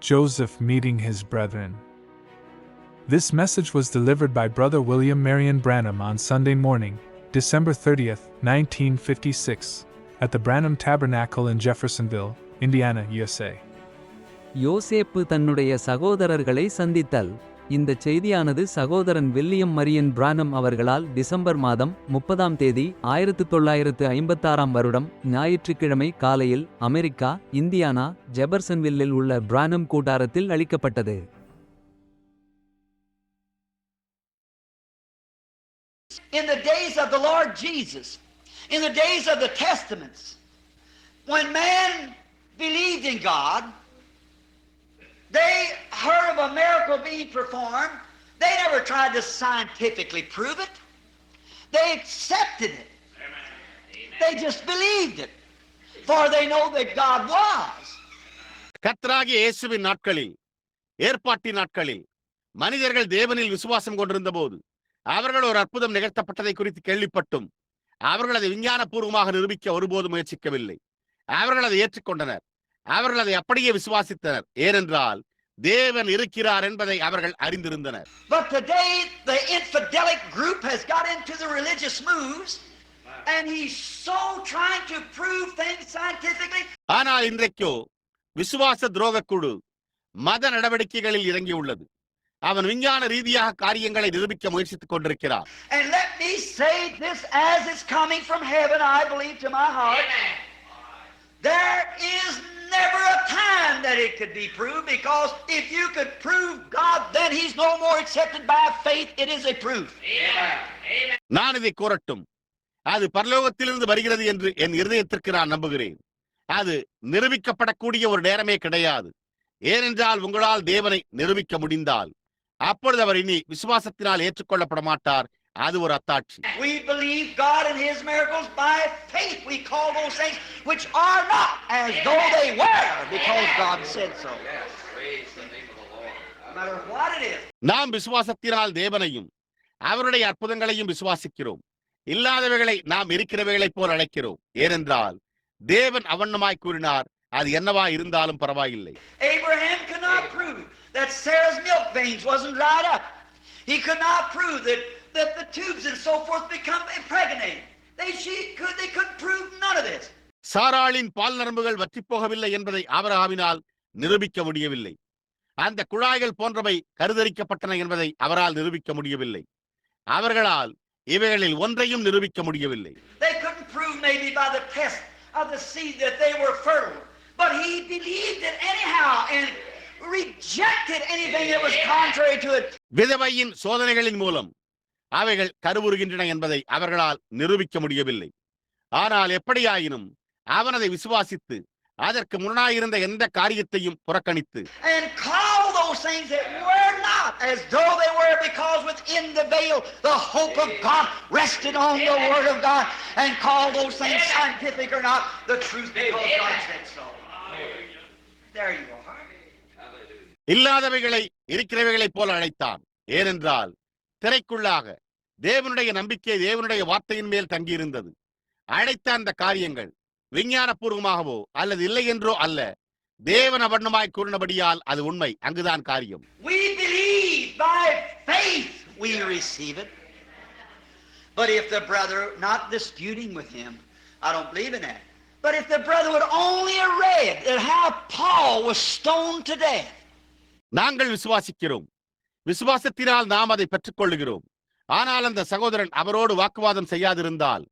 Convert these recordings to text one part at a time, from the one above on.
Joseph meeting his brethren. This message was delivered by Brother William Marion Branham on Sunday morning, December 30th, 1956, at the Branham Tabernacle in Jeffersonville, Indiana, USA. யோசேப்பு தன்னுடைய சகோதரர்களை சந்தித்தல். இந்த செய்தியானது சகோதரன் William Marian பிரானம் அவர்களால் December மாதம் 30ஆம் தேதி 1956ஆம் வருடம் ஞாயிற்றுக்கிழமை காலையில் அமெரிக்கா, இந்தியானா, ஜெபர்சன்வில்லில் உள்ள பிரானம் கூடாரத்தில் அளிக்கப்பட்டது. In the days of the Lord Jesus, in the days of the Testaments, when man believed in God, they heard of a miracle being performed. They never tried to scientifically prove it. They accepted it. Amen. They just believed it. For they know that God was. கர்த்தராகிய இயேசுவின் நாட்களில், ஏற்பாட்டின் நாட்களில் மனிதர்கள் தேவனில் விசுவாசம் கொண்டிருந்த போது அவர்கள் ஒரு அற்புதம் நிகழ்த்தப்பட்டதை குறித்து கேள்விப்பட்டும் அவர்கள் அதை விஞ்ஞானபூர்வமாக நிரூபிக்க ஒருபோதும் முயற்சிக்கவில்லை. அவர்கள் அதை ஏற்றுக்கொண்டனர். அவர்கள் அதை அப்படியே விசுவாசித்தனர். ஏனென்றால் தேவன் இருக்கிறார் என்பதை அவர்கள் அறிந்திருந்தனர். But today the infidelic group has got into the religious moves and he's so trying to prove things scientifically. ஆனால் இன்றைக்கோ விசுவாச துரோக குழு மத நடவடிக்கைகளில் இறங்கியுள்ளது. அவன் விஞ்ஞான ரீதியாக காரியங்களை நிரூபிக்க முயற்சித்துக் கொண்டிருக்கிறார். And let me say this as it's coming from heaven, I believe to my heart. There is never a time that it could be proved, because if you could prove God, then he's no more accepted by faith. It is a proof. Amen. நான் இதை கூறட்டும். அது பரலோகத்திலிருந்து வருகிறது என்று என் இருதயத்திற்கு நான் நம்புகிறேன். அது நிரூபிக்கப்படக்கூடிய ஒரு நேரமே கிடையாது. ஏனென்றால் உங்களால் தேவனை நிரூபிக்க முடிந்தால் அப்பொழுது அவர் இனி விசுவாசத்தினால் ஏற்றுக்கொள்ளப்பட மாட்டார். அது ஒரு அத்தாட்சி. We believe God and his miracles by faith. We call those things which are not as though they were, because God said so. No matter what it is. நாம் விசுவாசத்தினால் தேவனையும் அவருடைய அற்புதங்களையும் விசுவாசிக்கிறோம். இல்லாதவைகளை நாம் இருக்கிறவைகளைப் போல் அழைக்கிறோம். ஏனென்றால் தேவன் அவண்ணமாய் கூறினார். அது என்னவா இருந்தாலும் பரவாயில்லை. Abraham could not prove that Sarah's milk veins wasn't dried up. He could not prove that the tubes and so forth become impregnated. They couldn't prove none of this. சாராளின் பால் நரம்புகள் வற்றி போகவில்லை என்பதை ஆபிரகாமினால் நிரூபிக்க முடியவில்லை. அந்த குழாய்கள் போன்றவை கருதரிக்கப்பட்டன என்பதை அவரால் நிரூபிக்க முடியவில்லை. அவர்களால் இவைகளில் ஒன்றையும் நிரூபிக்க முடியவில்லை. They couldn't prove maybe by the test of the seed that they were fertile, but he believed it anyhow and rejected anything that was contrary to it. விதவையின் சோதனைகளின் மூலம் அவைகள் கருவுறுகின்றன என்பதை அவர்களால் நிரூபிக்க முடியவில்லை. ஆனால் எப்படியாயினும் அவன் அதை விசுவாசித்து அதற்கு முன்னாயிருந்த எந்த காரியத்தையும் புறக்கணித்து and call those things that were not as though they were, because within the veil the hope of God rested on the word of God, and call those things scientific or not the truth, because God said so. There you are. இல்லாதவைகளை இருக்கிறவைகளைப் போல அழைத்தான். ஏனென்றால் திரைக்குள்ளாக தேவனுடைய நம்பிக்கை தேவனுடைய வார்த்தையின் மேல் தங்கியிருந்தது. அழைத்த அந்த காரியங்கள் விஞ்ஞானபூர்வமாகவோ அல்லது இல்லை என்றோ அல்ல, தேவன் அவண்ணமாய் கூறினபடியால் அது உண்மை. அங்குதான் காரியம். We believe by faith we receive it. But if the brother, not disputing with him, I don't believe in that, but if the brother would only have read that how Paul was stoned to death. நாங்கள் விசுவாசிக்கிறோம். விசுவாசத்தினால் நாம் அதை பெற்றுக் கொள்ளுகிறோம். ஆனால் அந்த சகோதரன் அவரோடு வாக்குவாதம் செய்யாதிருந்தால்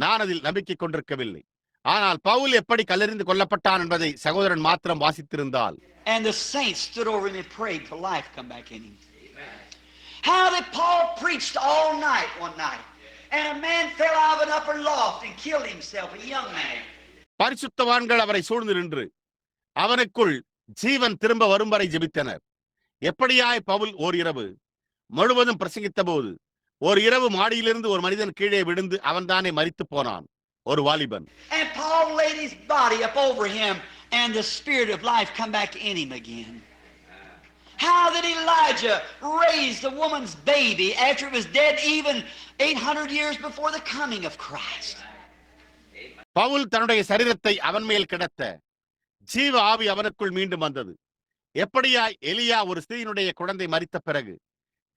நான் அதில் நம்பிக்கை கொண்டிருக்கவில்லை. ஆனால் பவுல் எப்படி கல்லெறிந்து கொல்லப்பட்டான் என்பதை சகோதரன் மாத்திரம் வாசித்திருந்தால். And the saints stood over him and prayed till life come back in him. How that Paul preached all night one night, and a man fell out of an upper loft and killed himself, a young man. பரிசுத்தவான்கள் அவரை சூழ்ந்து நின்று அவனுக்குள் ஜீவன் திரும்ப வரும் வரை ஜெபித்தனர். எப்படியாய் பவுல் ஓர் இரவு முழுவதும் பிரசங்கித்த போது ஒரு இரவு மாடியிலிருந்து ஒரு மனிதன் கீழே விழுந்து அவன்தானே மரித்து போனான், ஒரு வாலிபன். And Paul laid his body up over him, and the spirit of life come back in him again. How that Elijah raised the woman's baby after it was dead even 800 years before the coming of Christ. Pavul தன்னுடைய சரீரத்தை அவன் மேல் கிடத்த ஜீவ ஆவி அவனுக்குள் மீண்டும் வந்தது. எப்படியாய் எலியா ஒரு ஸ்திரீயினுடைய குழந்தை மரித்த பிறகு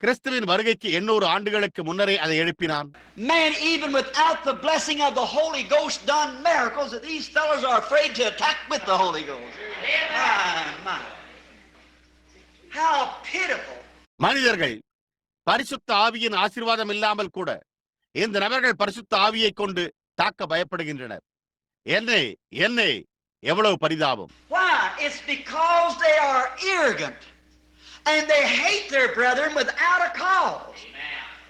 கிறிஸ்துவின் வருகைக்கு 800 ஆண்டுகளுக்கு முன்னரே அதை எழுப்பினான். Man, even without the blessing of the Holy Ghost, done miracles that these fellows are afraid to attack with the Holy Ghost. My. How pitiful. மனிதர்கள் பரிசுத்த ஆவியின் ஆசீர்வாதம் இல்லாமல் கூட இந்த நபர்கள் பரிசுத்த ஆவியை கொண்டு தாக்க பயப்படுகின்றனர். என்னே எவ்வளவு பரிதாபம். Why? It's because they are arrogant and they hate their brethren without a cause.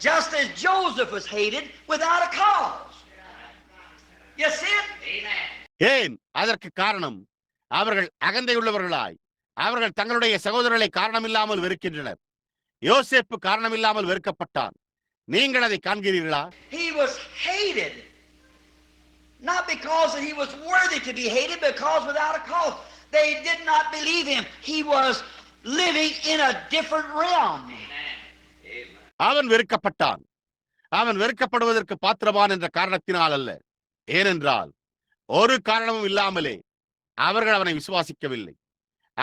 Just as Joseph was hated without a cause. You see it? ஏன்? அதற்கு காரணம் அவர்கள் அகந்தையுள்ளவர்களாய் அவர்கள் தங்களுடைய சகோதரர்களை காரணமில்லாமல் வெறுக்கின்றனர். யோசேப்பு காரணமில்லாமல் வெறுக்கப்பட்டான். நீங்கள் அதை காண்கிறீர்களா? He was hated. Not because that he was worthy to be hated, because without a cause. They did not believe him. He was living in a different realm. அவன் வெறுக்கப்பட்டான். அவன் வெறுக்கப்படுவதற்கு பாத்திரவான் என்ற காரணத்தினால் அல்ல. ஏனென்றால் ஒரு காரணமும் இல்லாமலே அவர்கள் அவனை விசுவாசிக்கவில்லை.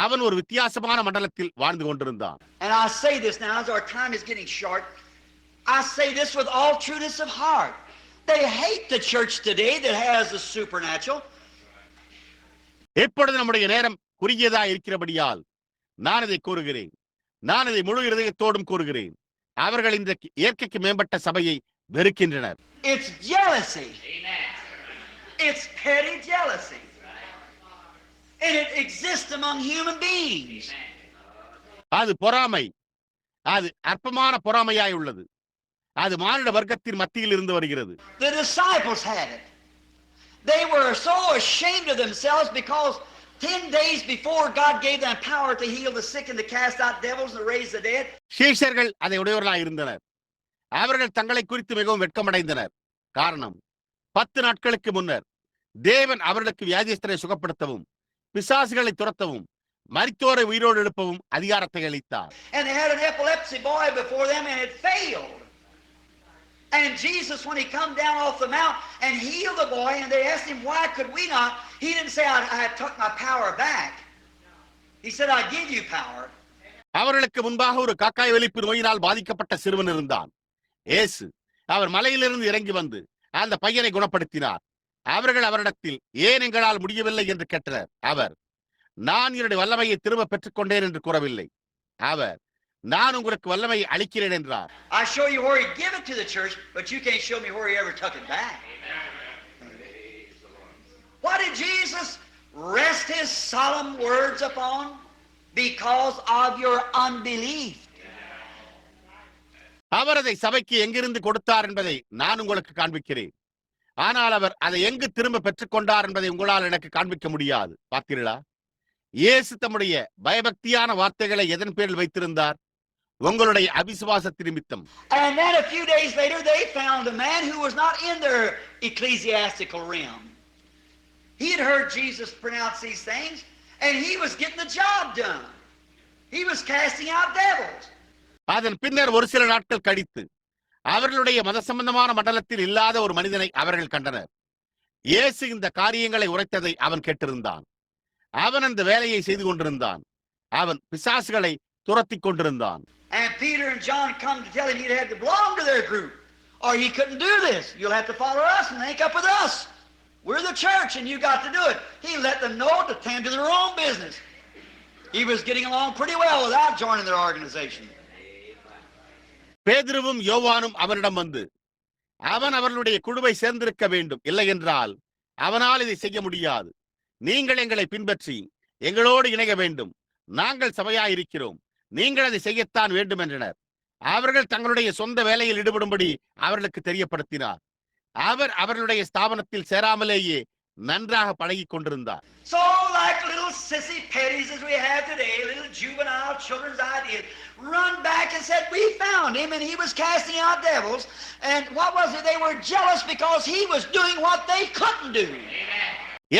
அவன் ஒரு வித்தியாசமான மண்டலத்தில் வாழ்ந்து கொண்டிருந்தான். And I say this now as our time is getting short. I say this with all trueness of heart. They hate the church today that has the supernatural. எப்பொழுது நம்முடைய நேரம் குறுகியதா இருக்கிறபடியால் நான் இதை கூறுகிறேன். நான் இதை முழு இதயத்தோடும் கூறுகிறேன். அவர்கள் இந்த இயற்கைக்கு மேம்பட்ட சபையை வெறுக்கின்றனர். It's jealousy. It's petty jealousy. And it exists among human beings. அது பொறாமை. அது அற்பமான பொறாமையாய் உள்ளது. அது மானிட வர்க்கத்தின் மத்தியில் இருந்து வருகிறது. The disciples had it. They were so ashamed of themselves because 10 days before God gave them power to heal the sick and to cast out devils and raise the dead. சீஷர்கள் அதை உடையவர்களாய் இருந்தனர். அவர்கள் தங்களை குறித்து மிகவும் வெட்கமடைந்தனர். காரணம் 10 நாட்களுக்கு முன்னர் தேவன் அவர்களுக்கு வியாதியஸ்தரை சுகப்படுத்தவும் பிசாசுகளை துரத்தவும் மரித்தோரை உயிரோடு எழுப்பவும் அதிகாரத்தை அளித்தார். And they had an epilepsy boy before them and it failed. And Jesus, when he come down off the mount and healed the boy, and they asked him, why could we not? He didn't say, I took my power back. He said, I give you power. அவர்களுக்கு முன்பாக ஒரு காக்காய் வலிப்பு நோயினால் பாதிக்கப்பட்ட சிறுவன் இருந்தான். இயேசு அவர் மலையிலிருந்து இறங்கி வந்து அந்த பையனை குணப்படுத்தினார். அவர்கள் அவரிடத்தில் ஏன் எங்களால் முடியவில்லை என்று கேட்டனர். அவர், நான் என்னுடைய வல்லமையை திரும்ப பெற்றுக் கொண்டேன் என்று கூறவில்லை. அவர், நான் உங்களுக்கு வல்லமையை அளிக்கிறேன் என்றார். I show you where he gave it to the church, but you can't show me where he ever took it back. What did Jesus rest his solemn words upon? Because of your unbelief. அவர் அதை சபைக்கு எங்கிருந்து கொடுத்தார் என்பதை நான் உங்களுக்கு காண்பிக்கிறேன். ஆனால் அவர் அதை எங்கு திரும்ப பெற்றுக் கொண்டார் என்பதை உங்களால் எனக்கு காண்பிக்க முடியாது. பார்த்தீர்களா? இயேசு தம்முடைய பயபக்தியான வார்த்தைகளை எதன் பேரில் வைத்திருந்தார்? உங்களுடைய அவிசுவாசத்தின் நிமித்தம். And then a few days later they found a man who was not in their ecclesiastical realm. He had heard Jesus pronounce these things and he was getting the job done. He was casting out devils. அதன் பின்னர் ஒரு சில நாட்கள் கழித்து அவர்களுடைய மத சம்பந்தமான மண்டலத்தில் இல்லாத ஒரு மனிதனை அவர்கள் கண்டனர். இயேசு இந்த காரியங்களை உரைத்ததை அவன் கேட்டிருந்தான். அவன் அந்த வேலையை செய்து கொண்டிருந்தான். அவன் பிசாசுகளை துரத்திக் கொண்டிருந்தான். And Peter and John come to tell him he'd have to belong to their group or he couldn't do this. You'll have to follow us and link up with us. We're the church and you got to do it. He let them know to tend to their own business. He was getting along pretty well without joining their organization. பேதுருவும் யோவானும் அவனிடம் வந்து, அவன் அவர்களுடைய குழுவை சேர்ந்திருக்க வேண்டும், இல்லை என்றால் அவனால் இதை செய்ய முடியாது. நீங்கள் எங்களை பின்பற்றி எங்களோடு இணைய வேண்டும். நாங்கள் சபையாயிருக்கிறோம். நீங்கள் அதை செய்யத்தான் வேண்டும் என்றனர். அவர்கள் தங்களுடைய சொந்த வேலையில் ஈடுபடும்படி அவர்களுக்கு தெரியப்படுத்தினார். அவர் அவர்களுடைய ஸ்தாபனத்தில் சேராமலேயே நன்றாக பழகிக் கொண்டிருந்தார். So like little sissy petties as we have today, little juvenile children's ideas, run back and said, we found him and he was casting out devils. And what was it? They were jealous because he was doing what they couldn't do.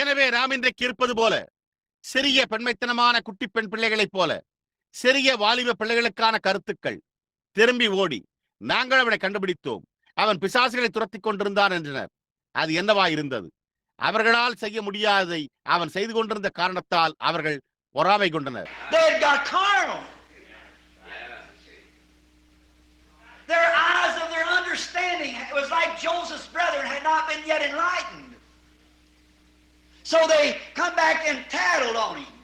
எனவே நாம் இன்றைக்கு இருப்பது போல சிறிய பெண்மைத்தனமான குட்டி பெண் பிள்ளைகளைப் போல சிறிய வாலிப பிள்ளைகளுக்கான கருத்துக்கள் திரும்பி ஓடி, நாங்கள் அவனை கண்டுபிடித்தோம், அவன் பிசாசுகளை துரத்திக் கொண்டிருந்தான் என்றனர். அது என்னவா இருந்தது? அவர்களால் செய்ய முடியாததை அவன் செய்து கொண்டிருந்த காரணத்தால் அவர்கள் பொறாமை கொண்டனர். They had got carnal. Their eyes of their understanding, it was like Joseph's brethren had not been yet enlightened. So they come back and tattled on him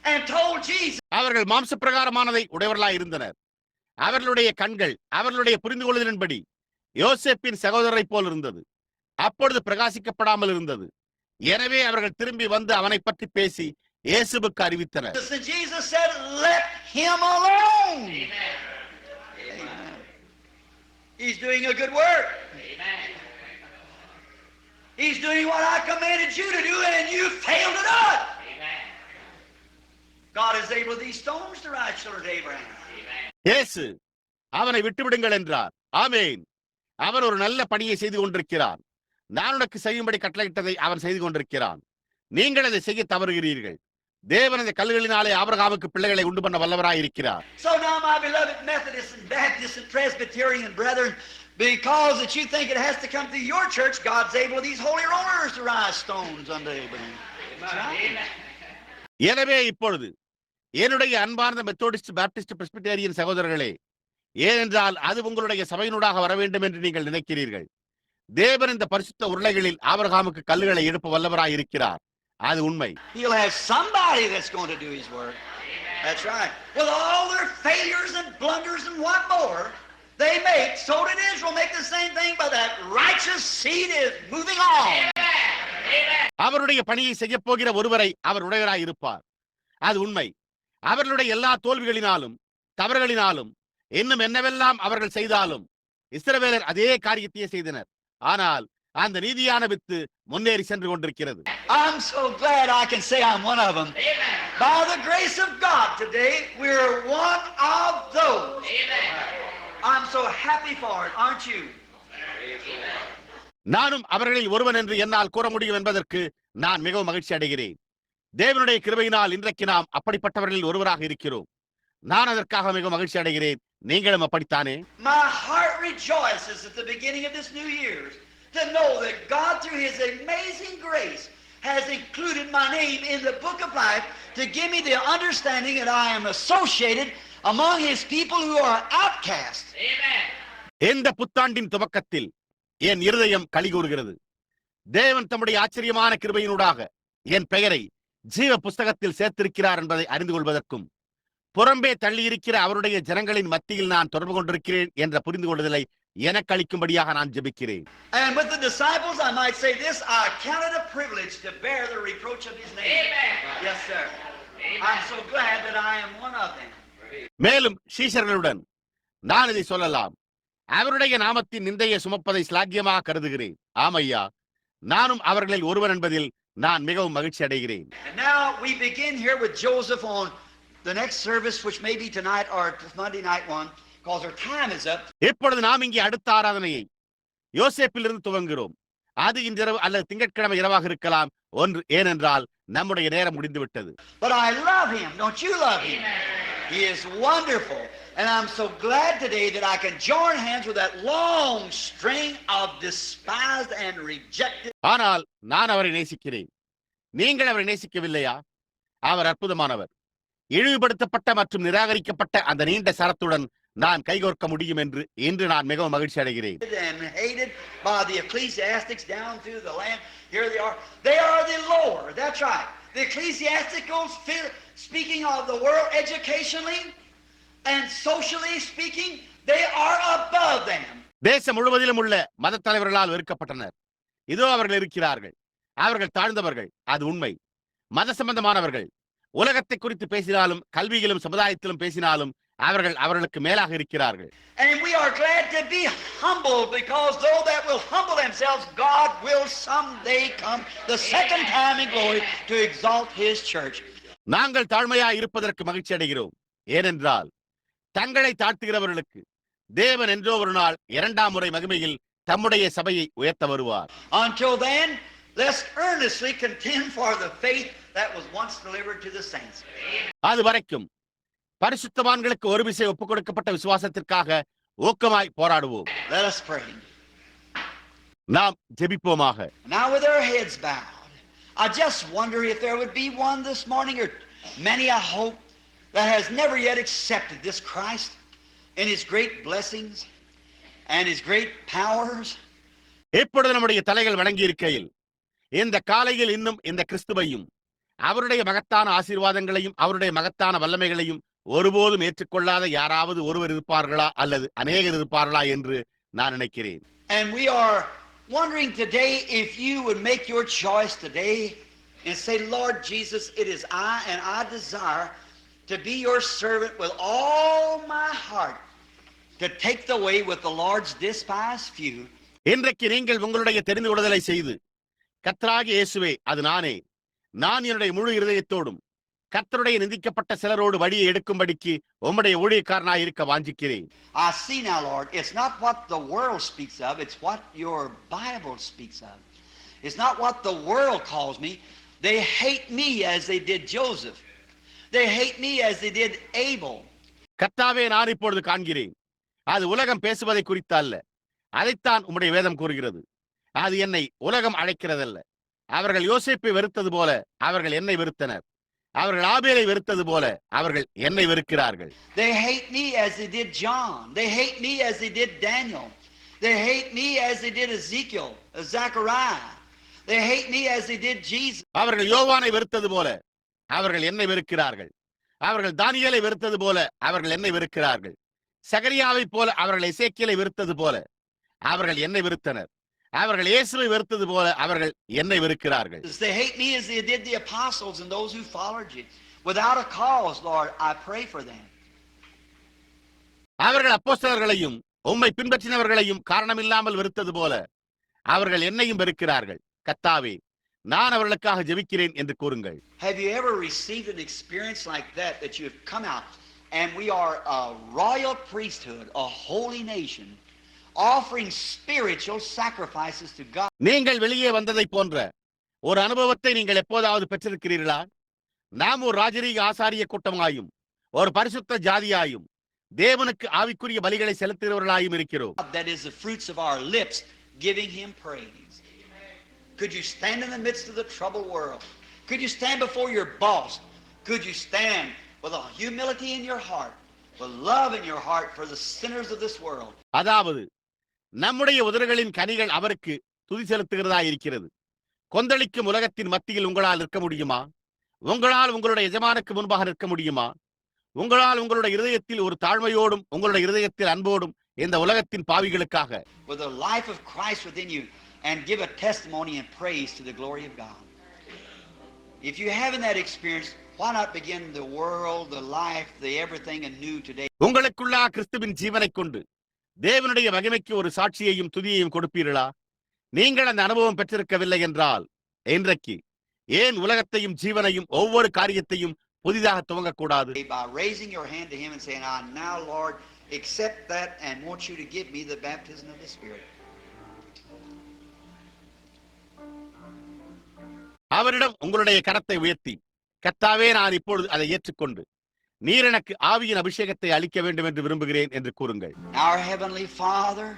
and told Jesus. அவர்கள் மாம்ச பிரகாரமானதை உடையவர்களாய் இருந்தனர். அவர்களுடைய கண்கள் அவர்களுடைய புரிந்து கொள்ளுதலின்படி யோசேப்பின் சகோதரரை போல் இருந்தது. அப்பொழுது பிரகாசிக்கப்படாமல் இருந்தது. எனவே அவர்கள் திரும்பி வந்து அவனை பற்றி பேசி இயேசுவுக்கு அறிவித்தனர். Jesus said, "Let him alone." Amen. He's doing a good work. Amen. He's doing what I commanded you to do, and you failed to do it. Amen. God is able of these stones to rise children of Abraham. இயேசு அவனை விட்டுவிடுங்கள் என்றார். ஆமென். அவன் ஒரு நல்ல பணியை செய்து கொண்டிருக்கிறான். நான் உனக்கு செய்யும்படி கட்டளையிட்டதை அவன் செய்து கொண்டிருக்கிறான். நீங்கள் அதை செய்ய தவறுகிறீர்கள். தேவன் இந்த கல்லுகளினாலே ஆபிரகாமுக்கு பிள்ளைகளை உண்டு பண்ண வல்லவராய் இருக்கிறார். So now my beloved Methodists and Baptists and Presbyterian brethren, because that you think it has to come through your church, God's able these holy rollers to rise stones unto Abraham. Amen. எனவே இப்பொழுது என்னுடைய அன்பார்ந்த Methodist, Baptist, Presbyterian சகோதரர்களே, ஏனென்றால் அது உங்களுடைய சபையினூடாக வர வேண்டும் என்று நீங்கள் நினைக்கிறீர்கள். தேவன் இந்த பரிசுத்த உருளைகளில் ஆபிரகாமுக்கு கல்லுகளை எழுப்ப வல்லவராய் இருக்கிறார். அது உண்மை. He'll have somebody that's going to do his work. That's right. With all their failures and blunders and what more they make, so did Israel make the same thing, but that righteous seed is moving on. அவருடைய பணியை செய்ய போகிற ஒருவரை அவர் உடையவராய் இருப்பார். அது உண்மை. அவர்களுடைய எல்லா தோல்விகளினாலும் தவறுகளினாலும் இன்னும் என்னவெல்லாம் அவர்கள் செய்தாலும் இஸ்ரவேலர் அதே காரியத்தையே செய்தனர். ஆனால் அந்த நீதியான வித்து முன்னேறி சென்று கொண்டிருக்கிறது. I'm so glad I can say I'm one of them. Amen. By the grace of God today, we're one of those. Amen. I'm so happy for it, aren't you? நானும் அவர்களில் ஒருவன் என்று என்னால் கூற முடியும் என்பதற்கு நான் மிகவும் மகிழ்ச்சி அடைகிறேன். தேவனுடைய கிருபையினால் இன்றைக்கு நாம் அப்படிப்பட்டவர்களில் ஒருவராக இருக்கிறோம். நான் அதற்காக மிகவும் மகிழ்ச்சி அடைகிறேன். நீங்களும் அப்படித்தானே? My heart rejoices at the beginning of this new year to know that God through his amazing grace has included my name in the book of life to give me the understanding that I am associated among his people who are outcast. Amen. இந்த புத்தாண்டின் துவக்கத்தில் என் இருதயம் களிகூறுகிறது. தேவன் தம்முடைய ஆச்சரியமான கிருபையினூடாக என் பெயரை ஜீவ புஸ்தகத்தில் சேர்த்திருக்கிறார் என்பதை அறிந்து கொள்வதற்கும் புறம்பே தள்ளியிருக்கிற அவருடைய ஜனங்களின் மத்தியில் நான் தொடர்பு கொண்டிருக்கிறேன் என்ற புரிந்து கொள்ளுதலை எனக்கு அளிக்கும்படியாக நான் ஜெபிக்கிறேன். And with the disciples I might say this, I count it a privilege to bear the reproach of his name. Amen. Yes sir. Amen. I'm so glad that I am one of them. மேலும் சீஷர்களுடன் நான் இதை சொல்லலாம். அவருடைய நாமத்தின் நிந்தையை சுமப்பதை ஸ்லாக்கியமாக கருதுகிறேன். ஆமையா, நானும் அவர்களில் ஒருவன் என்பதில் நான் மிகவும் மகிழ்ச்சி அடைகிறேன். And now we begin here with Joseph on the next service, which may be tonight or Monday night one, because our time is up. இப்பொழுது நாம் இங்கே அடுத்த ஆராதனையை யோசேப்பிலிருந்து துவங்குகிறோம். அது இன்றிரவு அல்லது திங்கட்கிழமை இரவாக இருக்கலாம். ஒன்று, ஏனென்றால் நம்முடைய நேரம் முடிந்து விட்டது. But I love him. Don't you love him? He is wonderful. And I'm so glad today that I can join hands with that long string of despised and rejected. ஆனால் நான் அவரை நேசிக்கிறேன். நீங்கள் அவரை நேசிக்கவில்லையா? அவர் அற்புதமானவர். இழிவுபடுத்தப்பட்ட மற்றும் நிராகரிக்கப்பட்ட அந்த நீண்ட சரத்துடன் நான் கைகோர்க்க முடியும் என்று இன்று நான் மிகவும் மகிழ்ச்சி அடைகிறேன். And hated by the ecclesiastics down through the land. Here they are. They are the lower. That's right. The ecclesiasticals, speaking of the world educationally and socially speaking, they are above them. தேசம் முழுவதிலும் உள்ள மத தலைவர்களால் வெறுக்கப்பட்டனர். இதோ அவர்கள் இருக்கிறார்கள். அவர்கள் தாழ்ந்தவர்கள். அது உண்மை. மத சம்பந்தமானவர்கள் உலகத்தை குறித்து பேசினாலும் கல்வியிலும் சமுதாயத்திலும் பேசினாலும் அவர்கள் அவர்களுக்கு மேலாக இருக்கிறார்கள். And we are glad to be humble, because though that will humble themselves, God will someday come the second time in glory to exalt his church. நாங்கள் தாழ்மையாய் இருப்பதற்கு மகிழ்ச்சி அடைகிறோம். ஏனென்றால் தங்களை தாழ்த்துகிறவர்களுக்கு தேவன் என்றோ ஒரு நாள் இரண்டாம் முறை மகிமையில் தம்முடைய சபையை உயர்த்த வருவார். Until then, let's earnestly contend for the faith that was once delivered to the saints. அது வரைக்கும் பரிசுத்தவான்களுக்கு ஒரு விசை ஒப்புக் கொடுக்கப்பட்ட விசுவாசத்திற்காக ஊக்கமாய் போராடுவோம். Let us pray. நாம் ஜெபிப்போமாக. Now with our heads bowed, I just wonder if there would be one this morning or Many, I hope, that has never yet accepted this Christ and His great blessings and His great powers. இப்பொழுது நம்முடைய தலைகள் வணங்கி இருக்கையில் இந்த காலையில் இன்னும் இந்த கிறிஸ்துவையும் அவருடைய மகத்தான ஆசீர்வாதங்களையும் அவருடைய மகத்தான வல்லமைகளையும் ஒருபோதும் ஏற்றுக்கொள்ளாத யாராவது ஒருவர் இருப்பார்களா அல்லது அநேகர் இருப்பார்களா என்று நான் நினைக்கிறேன். And we are wondering today if you would make your choice today and say, Lord Jesus, it is I, and I desire to be your servant with all my heart, to take the way with the Lord's despised few. இன்றைக்கு நீங்கள் உங்களுடைய தெரிந்து கொள்ளுதலை செய்து கர்த்தராகிய இயேசுவே அது நானே, நான் என்னுடைய முழு இருதயத்தோடும் கர்த்தருடைய நிந்திக்கப்பட்ட சிலரோடு வழியை எடுக்கும்படிக்கு உம்முடைய ஊழியக்காரனாய் இருக்க வாஞ்சிக்கிறேன். I see now, Lord, it's not what the world speaks of, it's what your Bible speaks of. It's not what the world calls me. They hate me as they did Joseph. They hate me as they did Abel. கர்த்தாவே, நான் இப்பொழுது காண்கிறேன், அது உலகம் பேசுவதை குறித்து அல்ல, அதைத்தான் உம்முடைய வேதம் கூறுகிறது. அது என்னை உலகம் அழைக்கிறதல்ல. அவர்கள் யோசேப்பை வெறுத்தது போல அவர்கள் என்னை வெறுத்தனர். அவர்கள் ஆபேலை வெறுத்தது போல அவர்கள் என்னை வெறுக்கிறார்கள். They hate me as they did John. They hate me as they did Daniel. They hate me as they did Ezekiel, Zechariah. They hate me as they did Jesus. அவர்கள் யோவானை வெறுத்தது போல அவர்கள் என்னை வெறுக்கிறார்கள். அவர்கள் தானியேலை வெறுத்தது போல அவர்கள் என்னை வெறுக்கிறார்கள். சகரியாவை போல அவர்கள் எசேக்கியேலை வெறுத்தது போல அவர்கள் என்னை வெறுத்தனர். அவர்கள் இயேசுவை வெறுத்தது போல அவர்கள் என்னை வெறுக்கிறார்கள். They hate me as they did the apostles and those who followed you. Without a cause, Lord, I pray for them. அவர்கள் அப்போஸ்தலர்களையும் உம்மை பின்பற்றினவர்களையும் காரணமில்லாமல் வெறுத்தது போல அவர்கள் என்னையும் வெறுக்கிறார்கள். கர்த்தாவே, நான் அவர்களுக்காக ஜெபிக்கிறேன் என்று கூறுங்கள். Have you ever received an experience like that you have come out and we are a royal priesthood, a holy nation, offering spiritual sacrifices to God? நீங்கள் வெளியே வந்ததை போன்ற ஒரு அனுபவத்தை நீங்கள் எப்போதாவது பெற்றிருக்கிறீர்களா? நாம் ஒரு ராஜரீக ஆசாரிய கூட்டமாயும் ஒரு பரிசுத்த ஜாதியாயும் தேவனுக்கு ஆவிக்குரிய பலிகளை செலுத்துகிறவர்களாயும் இருக்கிறோம். That is the fruits of our lips giving Him praise. Could you stand in the midst of the troubled world? Could you stand before your boss? Could you stand with a humility in your heart, with love in your heart for the sinners of this world? அதாவது நம்முடைய உதடுகளின் கனிகள் அவருக்கு துதி செலுத்துகிறதா இருக்கிறது. கொந்தளிக்கும் உலகத்தின் மத்தியில் உங்களால் நிற்க முடியுமா? உங்களால் உங்களுடைய எஜமானுக்கு முன்பாக நிற்க முடியுமா? உங்களால் உங்களுடைய இருதயத்தில் ஒரு தாழ்மையோடும் உங்களுடைய இருதயத்தில் அன்போடும் இந்த உலகத்தின் பாவிகளுக்காக with the life of Christ within you and give a testimony and praise to the glory of God? If you haven't that experience, why not begin the world, the life, the everything anew today? உங்களுக்குள்ளா கிறிஸ்துவின் ஜீவனை கொண்டு தேவனுடைய மகிமைக்கு ஒரு சாட்சியையும் துதியையும் கொடுப்பீர்களா? நீங்கள் அந்த அனுபவம் பெற்றிருக்கவில்லை என்றால் இன்றைக்கு ஏன் உலகத்தையும் ஜீவனையும் ஒவ்வொரு காரியத்தையும் புதிதாக துவங்கக்கூடாது? By raising your hand to Him and saying, I now, Lord, accept that and want you to give me the baptism of the Spirit. அவரிடம் உங்களுடைய கரத்தை உயர்த்தி, கர்த்தாவே, நான் இப்பொழுது அதை ஏற்றுக்கொண்டு நீர் எனக்கு ஆவியின் அபிஷேகத்தை அளிக்க வேண்டும் என்று விரும்புகிறேன் என்று கூறுங்கள். Our Heavenly Father,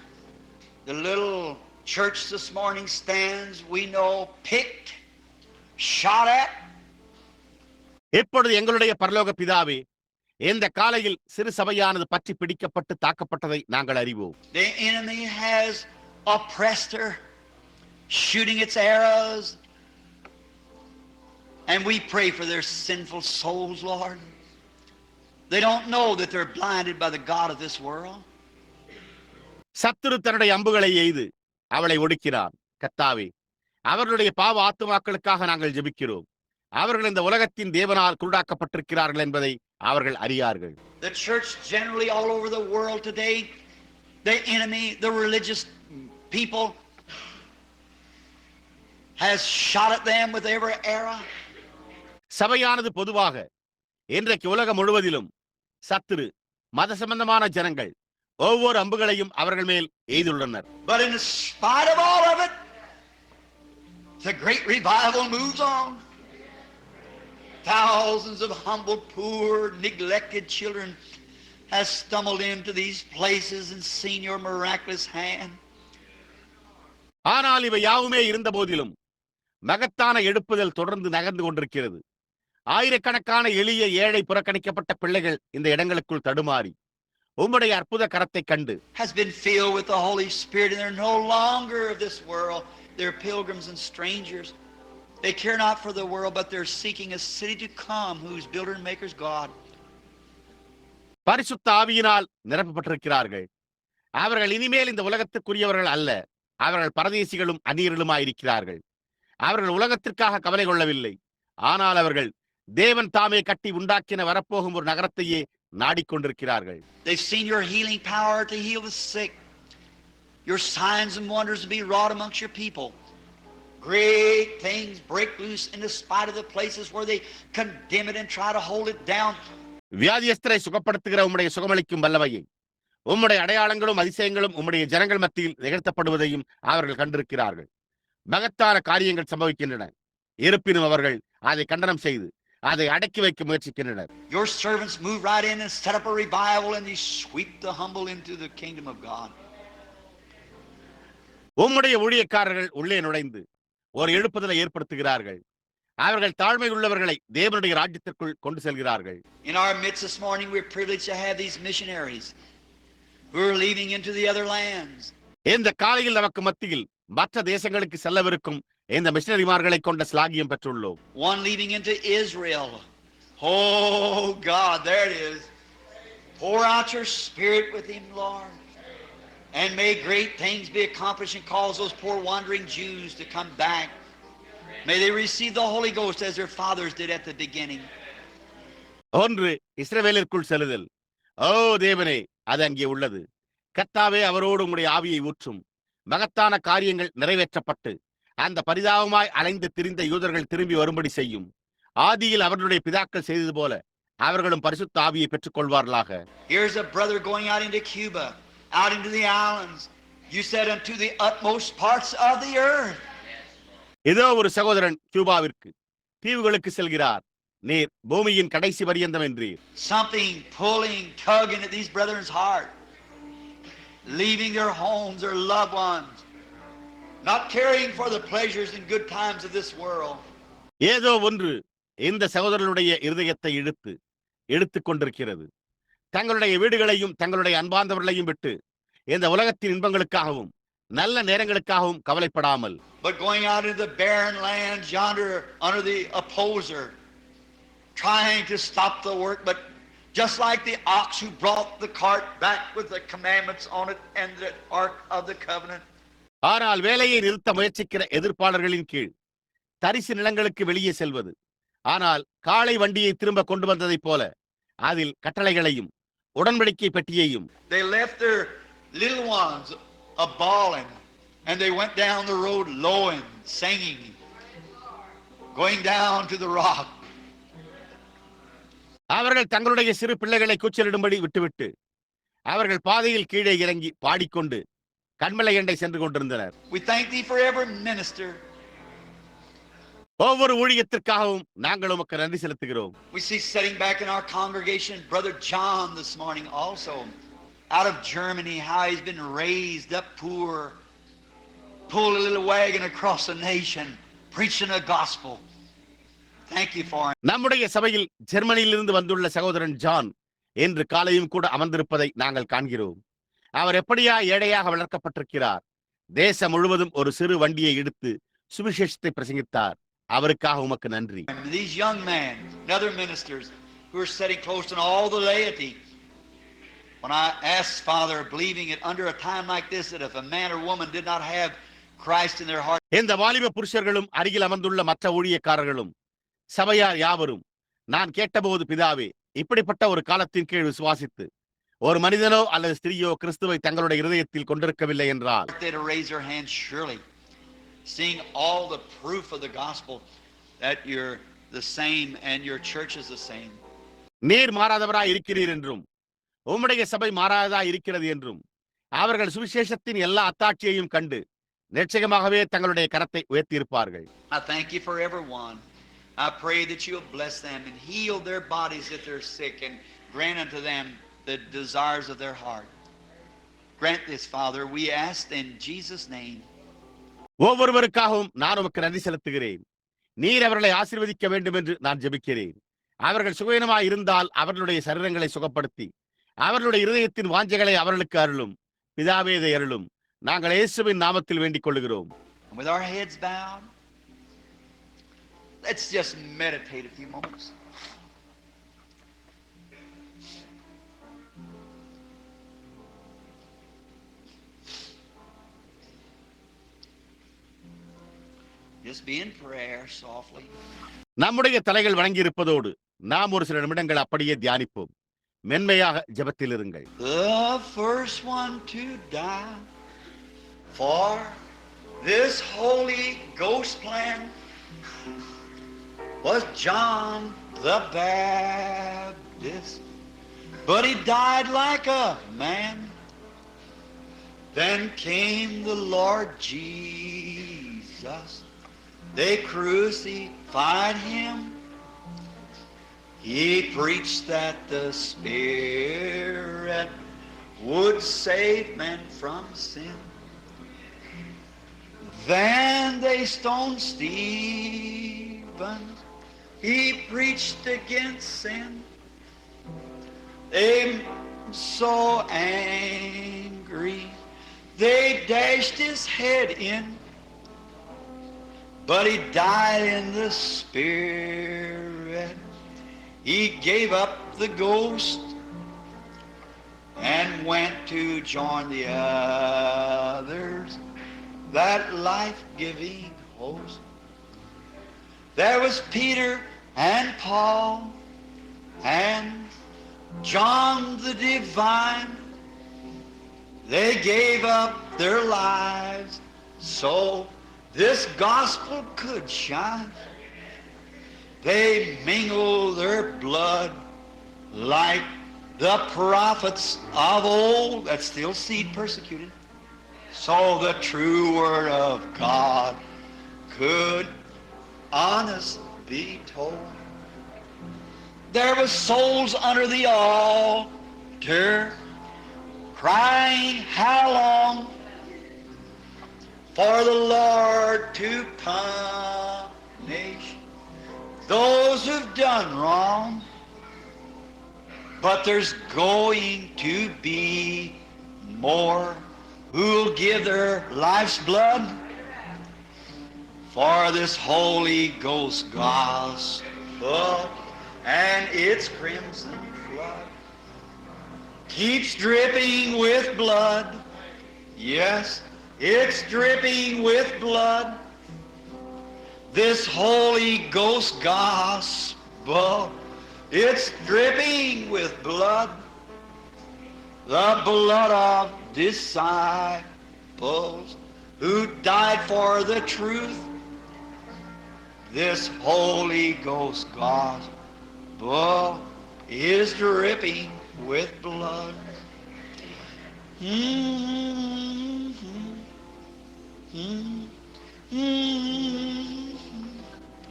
the little church this morning stands, we know, picked, shot at. இப்பொழுது எங்களுடைய பரலோக பிதாவே, இந்த காலையில் சிறு சபையானது பற்றி பிடிக்கப்பட்டு தாக்கப்பட்டதை நாங்கள் அறிவோம். The enemy has oppressed her, shooting its arrows, and we pray for their sinful souls, Lord. They don't know that they're blinded by the god of this world. சத்துரு தன்னுடைய அம்புகளை எய்து அவளை ஒடுக்கிறார். கர்த்தாவே, அவர்களுடைய பாவ ஆத்துமாக்களுக்காக நாங்கள் ஜெபிக்கிறோம். அவர்கள் இந்த உலகத்தின் தேவனால் குருடாக்கப்பட்டிருக்கிறார்கள் என்பதை அவர்கள் அறியார்கள். The church generally all over the world today, the enemy, the religious people has shot at them with every arrow. சபையானது பொதுவாக இன்றைக்கு உலகம் முழுவதிலும் சத்துரு மத சம்பந்தமான ஜனங்கள் ஒவ்வொரு அம்புகளையும் அவர்கள் மேல் எய்துள்ளனர். But in spite of all of it, the great revival moves on. Thousands of humble, poor, neglected children has stumbled into these places and seen your miraculous hand. ஆனால் இவை யாவுமே இருந்த போதிலும் மகத்தான எழுப்புதல் தொடர்ந்து நகர்ந்து கொண்டிருக்கிறது. ஆயிரக்கணக்கான எளிய ஏழை புறக்கணிக்கப்பட்ட பிள்ளைகள் இந்த இடங்களுக்குள் தடுமாறி உம்முடைய அற்புத கரத்தை கண்டு has been filled with the Holy Spirit, and they're no longer of this world. They're pilgrims and strangers. They care not for the world, but they're seeking a city to come whose builder and maker is God. பரிசுத்த ஆவியினால் நிரப்பப்பட்டிருக்கிறார்கள். அவர்கள் இனிமேல் இந்த உலகத்துக்குரியவர்கள் அல்ல. அவர்கள் பரதேசிகளும் அந்நியர்களுமாயிருக்கிறார்கள். அவர்கள் உலகத்திற்காக கவலை கொள்ளவில்லை. ஆனால் அவர்கள் தேவன் தாமே கட்டி உண்டாக்கின வரப்போகும் ஒரு நகரத்தையே நாடிக்கொண்டிருக்கிறார்கள். They've seen your healing power to heal the sick, your signs and wonders to be wrought amongst your people. Great things break loose in despite of the places where they condemn it and try to hold it down. வியாதியஸ்தரை சுகப்படுத்துகிற உம்முடைய சுகமளிக்கும் வல்லமையை, உம்முடைய அடையாளங்களும் அதிசயங்களும் உம்முடைய ஜனங்கள் மத்தியில் நிகழ்த்தப்படுவதையும் அவர்கள் கண்டிருக்கிறார்கள். மகத்தான காரியங்கள் சம்பவிக்கின்றன. இருப்பினும் அவர்கள் அதை கண்டனம் செய்து அதை அடக்கி வைக்க முயற்சிக்கின்றனர். Your servants move right in and set up a revival, and they sweep the humble into the kingdom of God. உம்முடைய ஊழியக்காரர்கள் உள்ளே நுழைந்து ஒரு எழுப்புதலை ஏற்படுத்துகிறார்கள். அவர்கள் தாழ்மை உள்ளவர்களை தேவனுடைய ராஜ்யத்திற்குள் கொண்டு செல்கிறார்கள். In our midst this morning, we're privileged to have these missionaries who are leaving into the other lands. இந்த காலையில் நமக்கு மத்தியில் மற்ற தேசங்களுக்கு செல்லவிருக்கும் இந்த மிஷனரிமார்களை கொண்ட ஸ்லாகியம் பெற்றுள்ளோம். One leaving into Israel. Oh God, there it is. Pour out your spirit with him, Lord, and may great things be accomplished, and cause those poor wandering Jews to come back. May they receive the Holy Ghost as their fathers did at the beginning. ஒன்று இஸ்ரவேலிற்குள் செல்லுதல். ஓ தேவனே, அது அங்கே உள்ளது. கர்த்தாவே, அவரோடு உம்முடைய ஆவியை ஊற்றும். மகத்தான காரியங்கள் நிறைவேற்றப்பட்டு அந்த பரிதாபமாய் அலைந்து திரிந்த யூதர்கள் திரும்பி வரும்படி செய்யும். ஆதியில் அவர்களுடைய பிதாக்கள் செய்தது போல அவர்களும் பரிசுத்த ஆவியை பெற்றுக் கொள்வார்களாக. Here's a brother going out into Cuba, out into the islands. You said unto the utmost parts of the earth. இதோ ஒரு சகோதரன் கியூபாவிற்கு, தீவுகளுக்கு செல்கிறார். நீர் பூமியின் கடைசி பரியந்தம் என்றீர். Something pulling, tugging at these brethren's heart, leaving their homes, their loved ones, not caring for the pleasures and good times of this world. ஏதோ ஒன்று இந்த சகோதரனுடைய இருதயத்தை இழுத்துக் கொண்டிருக்கிறது. தங்களுடைய வீடுகளையும் தங்களுடைய அன்பார்ந்தவர்களையும் விட்டு இந்த உலகத்தின் இன்பங்களுக்காகவும் நல்ல நேரங்களுக்காகவும் கவலைப்படாமல், but going out into the barren lands yonder under the opposer, trying to stop the work, but just like the ox who brought the cart back with the commandments on it and the ark of the covenant. ஆனால் வேலையை நிறுத்த முயற்சிக்கிற எதிர்ப்பாளர்களின் கீழ் தரிசு நிலங்களுக்கு வெளியே செல்வது, ஆனால் காளை வண்டியை திரும்ப கொண்டு வந்ததைப் போல அதில் கட்டளைகளையும் உடன்படிக்கை பெட்டியையும். They left their little ones a bawling, and they went down the road lowing, singing, going down to the rock. அவர்கள் தங்களுடைய சிறு பிள்ளைகளை கூச்சலிடும்படி விட்டுவிட்டு அவர்கள் பாதையில் கீழே இறங்கி பாடிக்கொண்டு கண்மலை எண்டை சென்று கொண்டிருந்தனர். We thank thee for every minister. ஒவ்வொரு ஊழியத்திற்காகவும் நாங்கள் உமக்கு நன்றி செலுத்துகிறோம். We see sitting back in our congregation Brother John this morning also, out of Germany, how he's been raised up poor, pulled a little wagon across the nation, preaching the gospel. Thank you for him. நம்முடைய சபையில் ஜெர்மனியிலிருந்து வந்துள்ள சகோதரன் John என்று காலையும் கூட அமர்ந்திருப்பதை நாங்கள் காண்கிறோம். அவர் எப்படியா ஏழையாக வளர்க்கப்பட்டிருக்கிறார். தேசம் முழுவதும் ஒரு சிறு வண்டியை எடுத்து சுவிசேஷத்தை பிரசங்கித்தார். அவருக்காக உமக்கு நன்றி. These young men and other ministers who are sitting close to all the laity. When I asked Father, believing it under a time like this, that if a man or woman did not have Christ in their heart. இந்த வாலிப புருஷர்களும் அருகில் அமர்ந்துள்ள மற்ற ஊழியக்காரர்களும் சபையார் யாவரும் நான் கேட்டபோது, பிதாவே, இப்படிப்பட்ட ஒரு காலத்தின் கீழ் விசுவாசித்து ஒரு மனிதனோ அல்லது ஸ்திரீயோ கிறிஸ்துவை தங்களுடைய இருதயத்தில் கொண்டிருக்கவில்லை என்றால், to raise their hands, surely seeing all the proof of the gospel that you're the same and your church is the same. நீர் மாறாதவராய் இருக்கிறீர் என்றும் உம்முடைய சபை மாறாததாய் இருக்கிறது என்றும் அவர்கள் சுவிசேஷத்தின் எல்லா அத்தாட்சியையும் கண்டு நிச்சயமாகவே தங்களுடைய கரத்தை உயர்த்தியிருப்பார்கள். I thank you for everyone. I pray that you'll bless them and heal their bodies if they're sick, and grant unto them the desires of their heart. Grant this, Father, we ask in Jesus' name. ஒவ்வொருவருக்காகவும் நான் உமக்கு நன்றி செலுத்துகிறேன். நீர் அவர்களை ஆசீர்வதிக்க வேண்டும் என்று நான் ஜெபிக்கிறேன். அவர்கள் சுகவீனமாய் இருந்தால் அவர்களுடைய சரீரங்களை சுகப்படுத்தி அவர்களுடைய இருதயத்தின் வாஞ்சைகளை அவர்களுக்கு அருளும். பிதாவே, இதை அருளும். நாங்கள் இயேசுவின் நாமத்தில் வேண்டிக் கொள்கிறோம். With our heads bowed, let's just meditate a few moments. Just be in prayer softly. நம்முடைய தலைகள் வணங்கி இருப்பதோடு நாம் ஒரு சில நிமிடங்கள் அப்படியே தியானிப்போம். மென்மையாக ஜெபத்தில் இருங்கள். The first one to die for this Holy Ghost plan was John the Baptist, but he died like a man. Then came the Lord Jesus. They crucified him. He preached that the Spirit would save men from sin. Then they stoned Stephen. He preached against sin. They so angry, they dashed his head in. But he died in the Spirit. He gave up the ghost and went to join the others, that life-giving host. There was Peter and Paul and John the Divine. They gave up their lives so this gospel could shine. They mingled their blood like the prophets of old that still seed persecuted, so the true word of God could honest be told. There were souls under the altar crying, how long for the Lord to punish those who've done wrong, but there's going to be more who'll give their life's blood for this Holy Ghost gospel, and its crimson flood keeps dripping with blood. Yes, it's dripping with blood. This Holy Ghost gospel, it's dripping with blood. The blood of disciples who died for the truth. This Holy Ghost gospel is dripping with blood.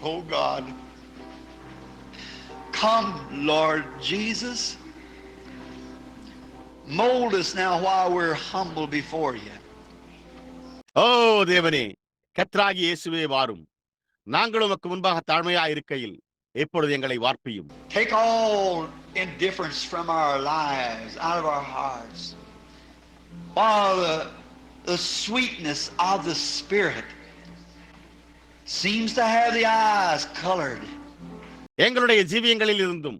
Oh God, come Lord Jesus, mold us now while we're humble before you. ஓ தேவனே, கர்த்தராகிய இயேசுவே வாரும். நாங்கள் உமக்கு முன்பாக தாழ்மையாய் இருக்கையில் இப்பொழுது எங்களை வார்ப்பியும். Take all indifference from our lives, out of our hearts. While the sweetness of the Spirit seems to have the eyes colored. எங்களுடைய ஜீவியங்களில் இருந்தும்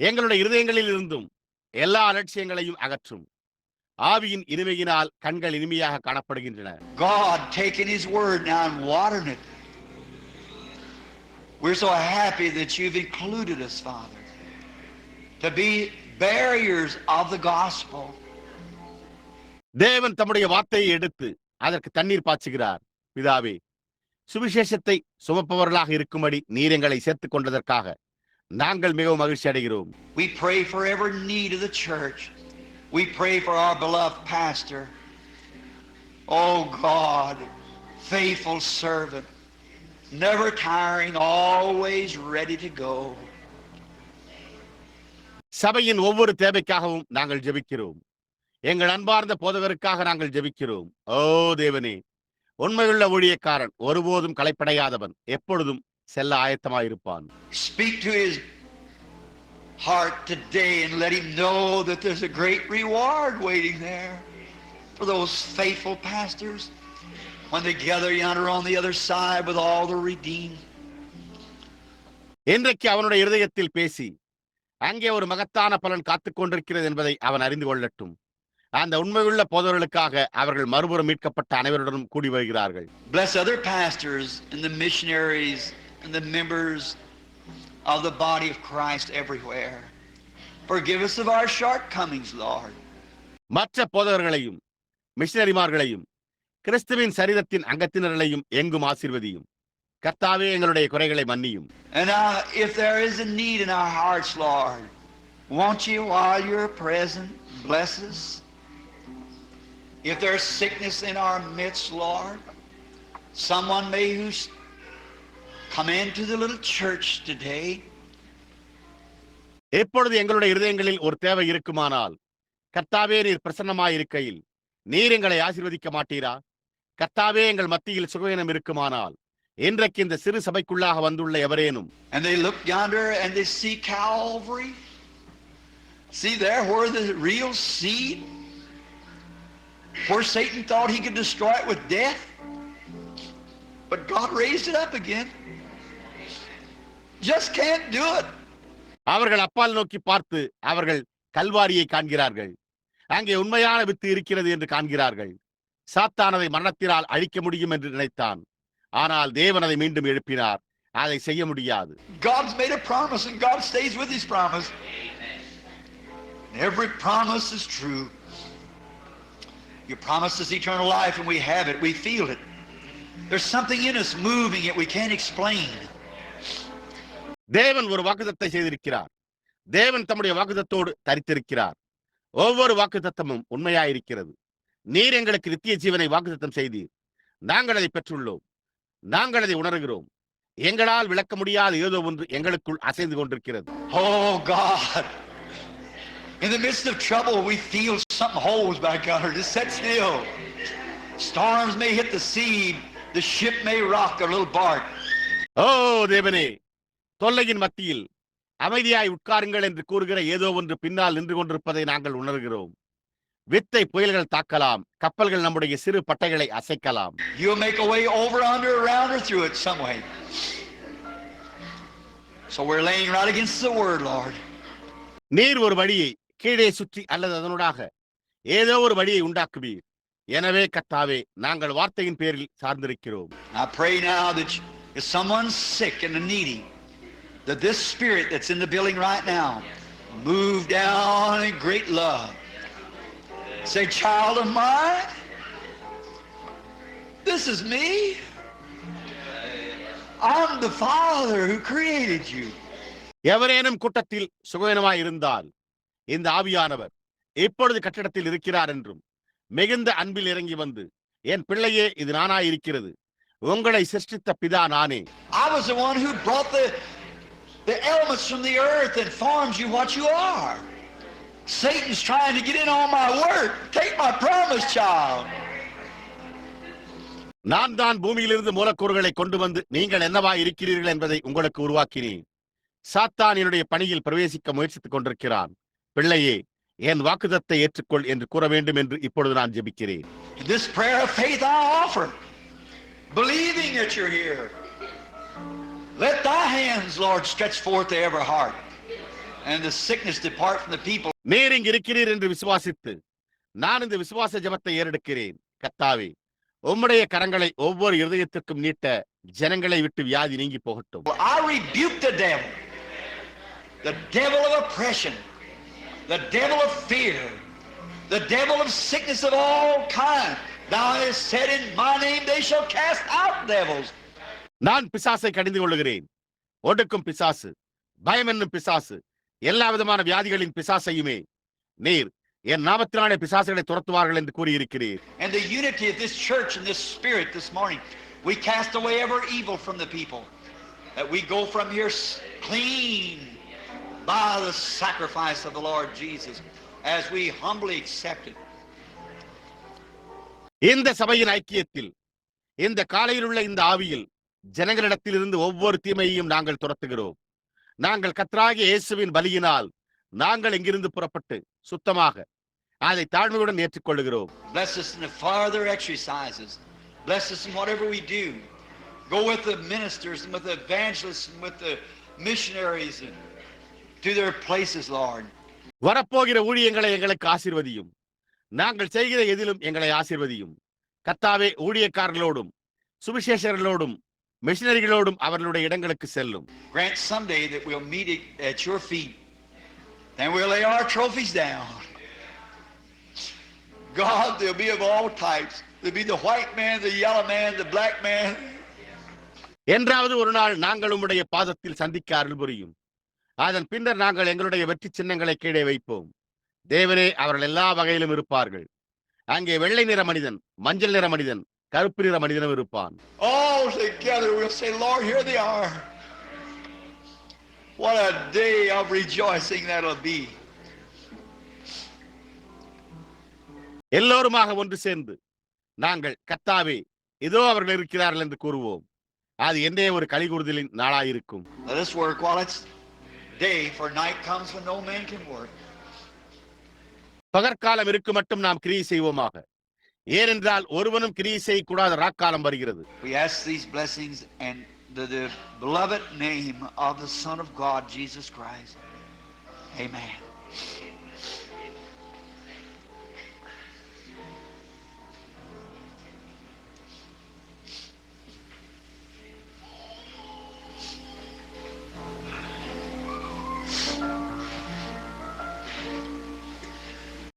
எங்களுடைய இருதயங்களில் இருந்தும் எல்லா அலட்சியங்களையும் அகற்றும். ஆவியின் இனிமையினால் கண்கள் இனிமையாக காணப்படுகின்றன. God taking his word now and watering it. We're so happy that you've included us, Father, to be barriers of the gospel. தேவன் தம்முடைய வார்த்தையை எடுத்து அதற்கு தண்ணீர் பாய்ச்சுகிறார். பிதாவே, சுவிசேஷத்தை சுமப்பவர்களாக இருக்கும்படி நீர் எங்களை சேர்த்துக் கொண்டதற்காக நாங்கள் மிகவும் மகிழ்ச்சி அடைகிறோம். We pray for every need of the church. We pray for our beloved pastor. Oh God, faithful servant, never tiring, always ready to go. சபையின் ஒவ்வொரு தேவைக்காகவும் நாங்கள் ஜெபிக்கிறோம். எங்கள் அன்பார்ந்த போதகருக்காக நாங்கள் ஜெபிக்கிறோம். ஓ தேவனே, உண்மையுள்ள ஊழியக்காரன், ஒருபோதும் களைப்படையாதவன், எப்பொழுதும் செல்ல ஆயத்தமாயிருப்பான். Speak to his heart today and let him know that there's a great reward waiting there for those faithful pastors when they gather yonder on the other side with all the redeemed. இன்றைக்கு அவனுடைய இருதயத்தில் பேசி அங்கே ஒரு மகத்தான பலன் காத்துக் கொண்டிருக்கிறது என்பதை அவன் அறிந்து கொள்ளட்டும். அந்த உண்மையுள்ள போதவர்களுக்காக அவர்கள் மறுபுறம் மீட்கப்பட்ட அனைவருடனும் கூடி வருகிறார்கள். Bless other pastors and the missionaries and the members of the body of Christ everywhere. Forgive us of our shortcomings, Lord. மற்ற போதகர்களையும் மிஷனரிமார்களையும் கிறிஸ்துவின் சரீரத்தின் அங்கத்தினர்களையும் எங்கும் ஆசீர்வதியும். கர்த்தாவே, எங்களுடைய குறைகளை மன்னியும். And if there is a need in our hearts, Lord, won't you, while you're present, bless us? If there's sickness in our midst, Lord, someone may who's come into the little church today. எப்பொழுது எங்களுடைய இருதயங்களில் ஒரு தேவை இருக்குமானால், கர்த்தாவே, நீர் பிரசன்னமாயிருக்கையில் நீர் எங்களை ஆசீர்வதிக்க மாட்டீரா? கர்த்தாவே, எங்கள் மத்தியில் சுகவீனம் இருக்குமானால் இன்றைக்கு இந்த சிறு சபைக்குள்ளாக வந்துள்ள எவரேனும் And they look yonder and they see Calvary. See there where the real seed, where Satan thought he could destroy it with death, but God raised it up again. Just can't do it. அவர்கள் அப்பால் நோக்கி பார்த்து அவர்கள் கல்வாரியை காண்கிறார்கள். அங்கே உண்மையான with இருக்கிறது என்று காண்கிறார்கள். சாத்தானதை மரணத்தினால் அழிக்க முடியும் என்று நினைத்தான். ஆனால் தேவன் அதை மீண்டும் எழுப்பினார். அதை செய்ய முடியாது. God's made a promise and God stays with his promise. Every promise is true. You promised us eternal life and we have it. We feel it. There's something in us moving it we can't explain. தேவன் ஒரு வாக்குத்தத்தத்தை செய்திருக்கிறார். தேவன் தம்முடைய வாக்குத்தத்தோடு தரித்திருக்கிறார். ஒவ்வொரு வாக்குத்தத்தமும் உண்மையாயிருக்கிறது. நீர் எங்களுக்கு நித்திய ஜீவனை வாக்குத்தத்தம் செய்தீர். நாங்கள் அதை பெற்றுள்ளோம். நாங்கள் அதை உணர்கிறோம். எங்களால் விளக்க முடியாத ஏதோ ஒன்று எங்களுக்குள் அசைந்து கொண்டிருக்கிறது. Oh God, in the midst of trouble we feel something holds back under. Just sit still. Storms may hit the sea, the ship may rock a little bark. ஓ தேவனே, தொல்லையின் மத்தியில் அமைதியாய் உட்காருங்கள் என்று கூறுகிற ஏதோ ஒன்று பின்னால் நின்று கொண்டிருப்பதை நாங்கள் உணர்கிறோம். வித்தை புயல்கள் தாக்கலாம். கப்பல்கள் நம்முடைய சிறு பட்டைகளை அசைக்கலாம். You'll make a way over, under, around, or through it some way. So we're laying right against the word, Lord. நீர் ஒரு வழியை கீழே சுற்றி அல்லது அதனூடாக ஏதோ ஒரு வழியை உண்டாக்குவீர். எனவே கர்த்தாவே, நாங்கள் வார்த்தையின் பேரில் சார்ந்திருக்கிறோம். I pray now that if someone's sick and needy, that this spirit that's in the building right now move down in great love. Say, child of mine, this is me. I'm the Father who created you. எவரேனும் கூட்டத்தில் சுகவீனமாய் இருந்தால் இந்த ஆவியானவர் இப்பொழுது கட்டிடத்தில் இருக்கிறார் என்றும் மிகுந்த அன்பில் இறங்கி வந்து, என் பிள்ளையே, இது நானாயிருக்கிறது, உங்களை சிருஷ்டித்த பிதா நானே. I was the one who brought the elements from the earth and formed you what you are. Satan's trying to get in on my word. Take my promise, child. நான் தான் பூமியிலிருந்து மூலக்கூறுகளை கொண்டு வந்து நீங்கள் என்னவாய் இருக்கிறீர்கள் என்பதை உங்களுக்கு உருவாக்கினேன். சாத்தான் என்னுடைய பணியில் பிரவேசிக்க முயற்சித்துக் கொண்டிருக்கிறான். பிள்ளையே, என் வாக்குத்தத்தை ஏற்றுக்கொள் என்று கூற வேண்டும் என்று இப்பொழுது நான் ஜெபிக்கிறேன். This prayer of faith I offer, believing that you're here. Let thy hands, Lord, stretch forth to every heart, and the sickness depart from the people. நீர் இங்கு இருக்கிறீர் என்று விசுவாசித்து நான் இந்த விசுவாச ஜெபத்தை ஏறெடுக்கிறேன். கர்த்தாவே, உம்முடைய கரங்களை ஒவ்வொரு இருதயத்திற்கும் நீட்ட ஜனங்களை விட்டு வியாதி நீங்கி போகட்டும். I rebuke the devil of oppression, the devil of fear, the devil of sickness of all kinds. Thou hast said, in my name they shall cast out devils. நான் பிசாசை கடிந்து கொள்ளுகிறேன். ஒடுக்கும் பிசாசு, பயம் என்னும் பிசாசு, எல்லா விதமான வியாதிகளின் பிசாசையுமே நீர் என் நாமத்தினாலே பிசாசுகளை துரத்துவார்கள் என்று கூறியிருக்கிறீர். And the unity of this church and this spirit this morning, we cast away every evil from the people, that we go from here clean by the sacrifice of the Lord Jesus, as we humbly accept it. இந்த சபையின் ஐக்கியத்தில், இந்த காலையில் உள்ள இந்த ஆவியில் ஜனங்களிடத்திலிருந்து ஒவ்வொரு தீமையையும் நாங்கள் துரத்துகிறோம். நாங்கள் கர்த்தராகிய இயேசுவின் பலியினால் நாங்கள் இங்கிருந்து புறப்பட்டு சுத்தமாக அதை தாழ்மையுடன் ஏற்றுக்கொள்ளுகிறோம். Bless us in the farther exercises. Bless us in whatever we do. Go with the ministers and with the evangelists and with the missionaries and to their places, Lord. வரப்போகிற ஊழியங்களை எங்களுக்கு ஆசீர்வதியும். நாங்கள் செய்கிற எதிலும் எங்களை ஆசீர்வதியும். கர்த்தாவே, ஊழியக்காரர்களோடும் சுவிசேஷர்களோடும் மிஷனரிகளோடும் அவர்களுடைய இடங்களுக்கு செல்லும். Grant someday that we'll meet at your feet. Then we'll lay our trophies down. God, there'll be of all types. There'll be the white man, the yellow man, the black man. என்றாவது ஒரு நாள் நாங்கள் உம்முடைய பாதத்தில் சந்திக்க அருள் புரியும். அதன் பின்னர் நாங்கள் எங்களுடைய வெற்றி சின்னங்களை கீழே வைப்போம். தேவனே, அவர்கள் எல்லா வகையிலும் இருப்பார்கள். அங்கே வெள்ளை நிற மனிதன், மஞ்சள் நிற மனிதன், கருப்பு நிற மனிதனும் இருப்பான். All together we'll say, Lord, here they are. What a day of rejoicing that'll be. எல்லோருமாக ஒன்று சேர்ந்து நாங்கள், கர்த்தாவே, இதோ அவர்கள் இருக்கிறார்கள் என்று கூறுவோம். அது என்னே ஒரு களிகூறுதலின் நாளாயிருக்கும். Let us work while it's day, for night comes when no man can work. பகற்காலம் இருக்கு மட்டும் நாம் கிரியை செய்வோமாக. ஏனென்றால் ஒருவனும் கிரியை செய்யக்கூடாத ராக்காலம் வருகிறது. We ask these blessings and the beloved name of the Son of God, Jesus Christ. Amen.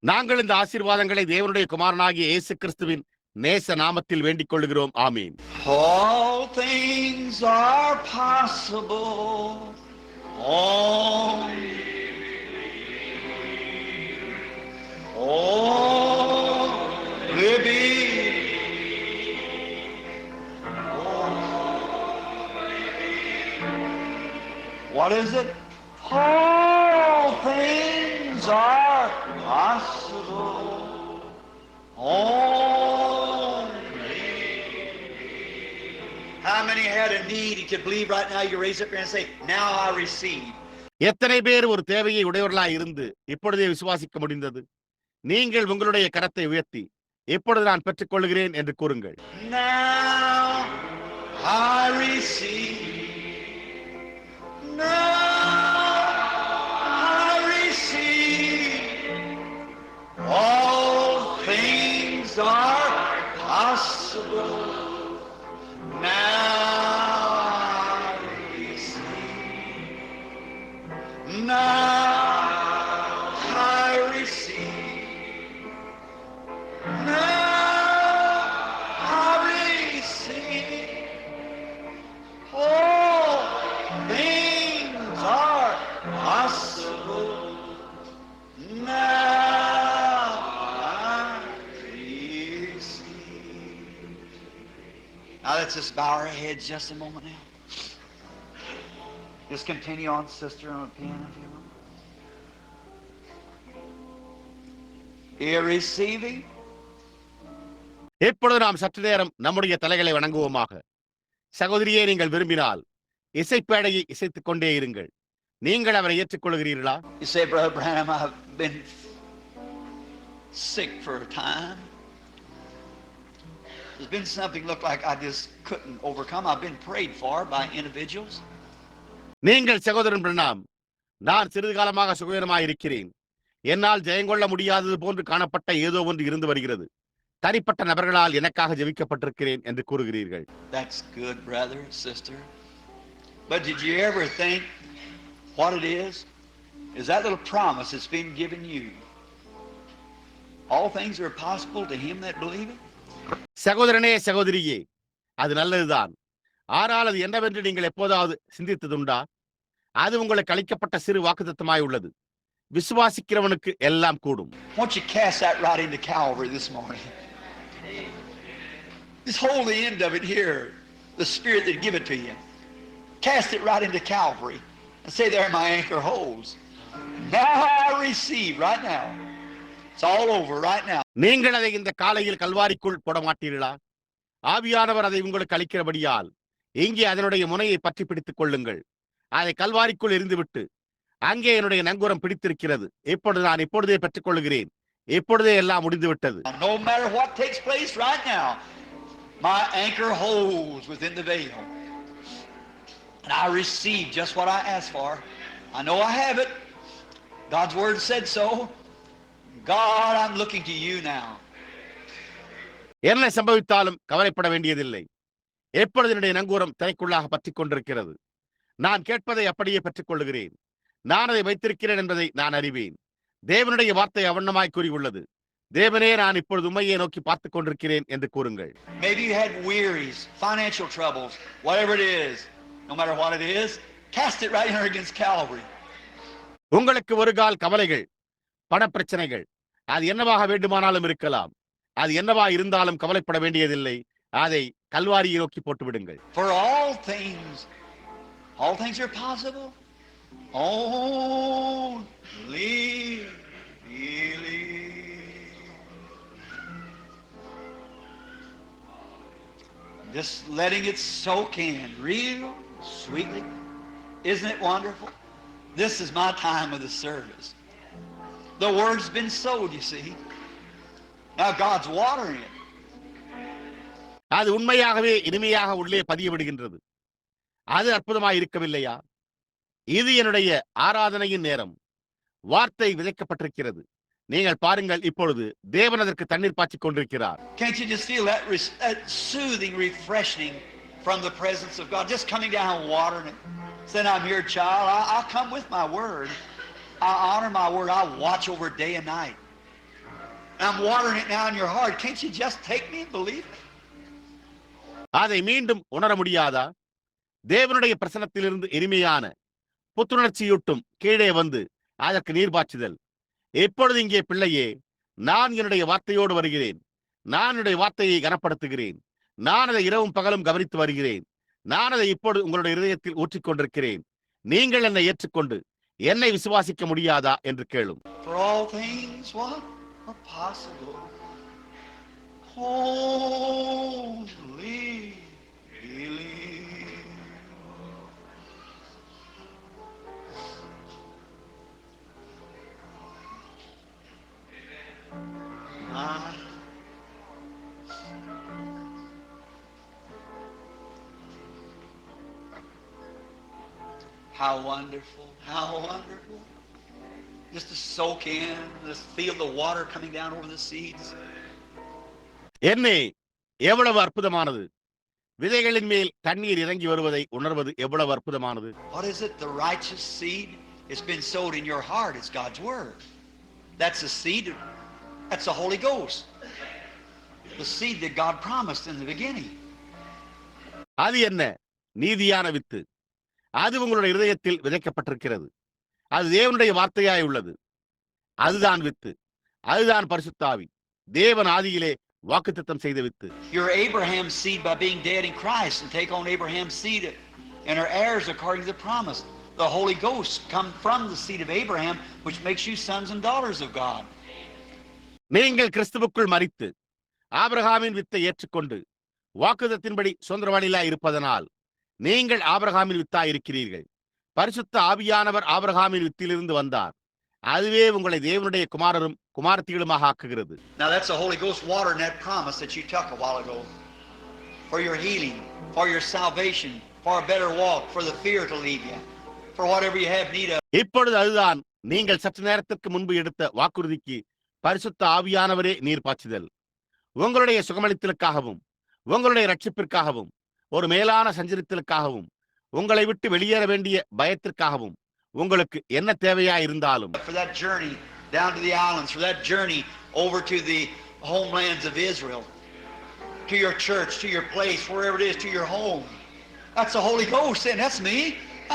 நாங்கள் இந்த ஆசீர்வாதங்களை தேவனுடைய குமாரனாகிய இயேசு கிறிஸ்துவின் நேச நாமத்தில் வேண்டிக் கொள்கிறோம். ஆமீன். All things are possible. What is it? All things are possible. How many had a need? You could believe right now. You raise up here and say, "Now I receive." எத்தனை பேர் ஒரு தேவையை உடையவர்களாய் இருந்து இப்பொழுதே விசுவாசிக்க முடிந்தது? நீங்கள் உங்களுடைய கரத்தை உயர்த்தி, இப்பொழுது நான் பெற்றுக் கொள்கிறேன் என்று கூறுங்கள். Now I receive. Now I receive. All things are possible. Now I receive. Now I receive. Now I receive. All things are possible. Now I receive. Now let's just bow our heads just a moment now. Just continue on, sister, on the piano if you want. Here receiving. இப்பொழுது நாம் சற்று நேரம் நம்முடைய தலைகளை வணங்குவோமாக. சகோதரியே, நீங்கள் விரும்பினால் இசைப்பேடையை இசைத்துக் கொண்டே இருங்கள். நீங்கள் அவரை ஏற்றுக்கொள்கிறீர்களா? You say, Brother Branham, I've been sick for a time. There's been something looked like I just couldn't overcome. I've been prayed for by individuals. நீங்கள் சகோதரன் பிரணாம், நான் சிறிது காலமாக சுகவீனமாக இருக்கிறேன். என்னால் ஜெயங்கொள்ள முடியாதது போன்று காணப்பட்ட ஏதோ ஒன்று இருந்து வருகிறது. தனிப்பட்ட நபர்களால் எனக்காக ஜெபிக்கப்பட்டிருக்கிறேன் என்று கூறுகிறீர்கள். That's good, brother, sister. But did you ever think what it is? Is that little promise that's been given you? All things are possible to him that believeth. சகோதரனே, சகோதரியே, அது நல்லதுதான். ஆனால் அது என்னவென்று நீங்கள் எப்போதாவது சிந்தித்ததுண்டா? அது உங்களுக்கு அளிக்கப்பட்ட சிறு வாக்குத்தத்தமாய் உள்ளது. விசுவாசிக்கிறவனுக்கு எல்லாம் கூடும். Won't you cast that right into Calvary this morning? Just hold the end of it here, the Spirit that give it to you. Cast it right into Calvary and say, there my anchor holds. Now I receive right now. It's all over right now. நீங்கள் அதை இந்த காலையில் கல்வாரிக்குள் போட மாட்டீர்களா? ஆவியானவர் அதை உங்களுக்கு அளிக்கிறபடியால் இங்கே அதனுடைய முனையை பற்றி பிடித்துக் கொள்ளுங்கள். அதை கல்வாரிக்குள் எறிந்துவிட்டு, அங்கே என்னுடைய நங்கூரம் பிடித்திருக்கிறது, இப்பொழுது நான் இப்பொழுதே பெற்றுக் கொள்கிறேன், இப்பொழுதே எல்லாம் முடிந்துவிட்டது. No matter what takes place right now, my anchor holds within the veil. And I receive just what I asked for. I know I have it. God's word said so. God, I'm looking to you now. என்ன சம்பவித்தாலும் கவலைப்பட வேண்டியதில்லை. எப்பொழுது என்னுடைய நங்கூரம் திரைக்குள்ளாக பற்றிக் கொண்டிருக்கிறது, நான் கேட்பதை அப்படியே பெற்றுக் கொள்ளுகிறேன். நான் அதை வைத்திருக்கிறேன் என்பதை நான் அறிவேன். தேவனுடைய வார்த்தை அவண்ணமாய் கூறியுள்ளது. தேவனே, நான் இப்பொழுது உம்மையே நோக்கி பார்த்துக் கொண்டிருக்கிறேன் என்று கூறுங்கள். Maybe you had wearies, financial troubles, whatever it is, no matter what it is, cast it right here against Calvary. உங்களுக்கு ஒரு கால் கவலைகள், பணப்பிரச்சனைகள், அது என்னவாக வேண்டுமானாலும் இருக்கலாம். அது என்னவா இருந்தாலும் கவலைப்பட வேண்டியதில்லை. அதை கல்வாரியை நோக்கி போட்டு விடுங்கள். For all things are possible. Only believe. Just letting it soak in real sweetly. Isn't it wonderful? This is my time of the service. The word's been sowed, you see. Now God's watering it. அது உண்மையாகவே இனிமையாக உள்ளே பதிய விடுகின்றது. அது அற்புதமாய் இருக்கவில்லையா? இது என்னுடைய ஆராதனையின் நேரம். வார்த்தை விதைக்கப்பட்டிருக்கிறது. நீங்கள் பாருங்கள், இப்பொழுது தேவன் அதற்கு தண்ணீர் பாய்ச்சிக் கொண்டிருக்கிறார். Can't you just feel that soothing, refreshing from the presence of God just coming down and watering it? Saying, I'm your child. I'll come with my word. I honor my word. I watch over day and night. I'm watering it now in your heart. Can't you just take me and believe it? அதை மீண்டும் உணர முடியாதா? தேவனுடைய பிரசன்னத்திலிருந்து இனிமையான புத்துணர்ச்சியூட்டும் கீழே வந்து அதற்கு நீர் பாய்ச்சுதல். இப்பொழுது இங்கே பிள்ளையே, நான் என்னுடைய வார்த்தையோடு வருகிறேன். நான் என்னுடைய வார்த்தையை கனப்படுத்துகிறேன். நான் அதை இரவும் பகலும் கவனித்து வருகிறேன். நான் அதை இப்பொழுது உங்களுடைய இதயத்தில் ஊற்றிக்கொண்டிருக்கிறேன். நீங்கள் என்னை ஏற்றுக்கொண்டு என்னை விசுவாசிக்க முடியாதா என்று கேளும். For all things what are possible. Only believe. How wonderful, how wonderful. Just to soak in, just feel the water coming down over the seeds. என்னே, எவ்வளவு அற்புதமானது! விதைகளின் மேல் தண்ணீர் இறங்கி வருவதை உணர்வது எவ்வளவு அற்புதமானது! What is it? The righteous seed. It's been sowed in your heart. It's God's word. That's the seed. That's the Holy Ghost. The seed that God promised in the beginning. அது என்ன? நீதியான வித்து. அது உங்களுடைய இதயத்தில் விதைக்கப்பட்டிருக்கிறது. அது தேவனுடைய வார்த்தையாய் உள்ளது. அதுதான் வித்து. அதுதான் பரிசுத்த ஆவி. தேவன் ஆதியிலே வாக்குத்தத்தம் செய்த with. You're Abraham's seed by being dead in Christ and take on Abraham's seed and are heirs according to the promise. The Holy Ghost come from the seed of Abraham, which makes you sons and daughters of God. நீங்கள் கிறிஸ்துவுக்குள் மரித்து ஆபிரகாமின் வித்தை ஏற்றுக்கொண்டு வாக்குத்தத்தின்படி சுதந்திரவாளிகளாய் இருப்பதனால் நீங்கள் ஆபிரகாமின் வித்தாய் இருக்கிறீர்கள். பரிசுத்த ஆவியானவர் ஆபிரகாமின் வித்திலிருந்து வந்தார். அதுவே உங்களை தேவனுடைய குமாரரும் குமாரத்திகளுமாக ஆக்குகிறது. Now that's the Holy Ghost water in that promise that you took a while ago. For your healing, for your salvation, for a better walk, for the fear to leave you, for whatever you have need of. இப்பொழுது அதுதான் நீங்கள் சற்று நேரத்திற்கு முன்பு எடுத்த வாக்குறுதிக்கு பரிசுத்த ஆவியானவரே நீர் பாய்ச்சுதல். உங்களுடைய சுகமளித்தலுக்காகவும் உங்களுடைய ரட்சிப்பிற்காகவும் ஒரு மேலான சஞ்சரித்தலுக்காகவும் உங்களை விட்டு வெளியேற வேண்டிய பயத்திற்காகவும் உங்களுக்கு என்ன தேவையா இருந்தாலும் For that journey down to the islands, for that journey over to the homelands of Israel, to your church, to your place, wherever it is, to your home. That's the Holy Ghost saying, that's me.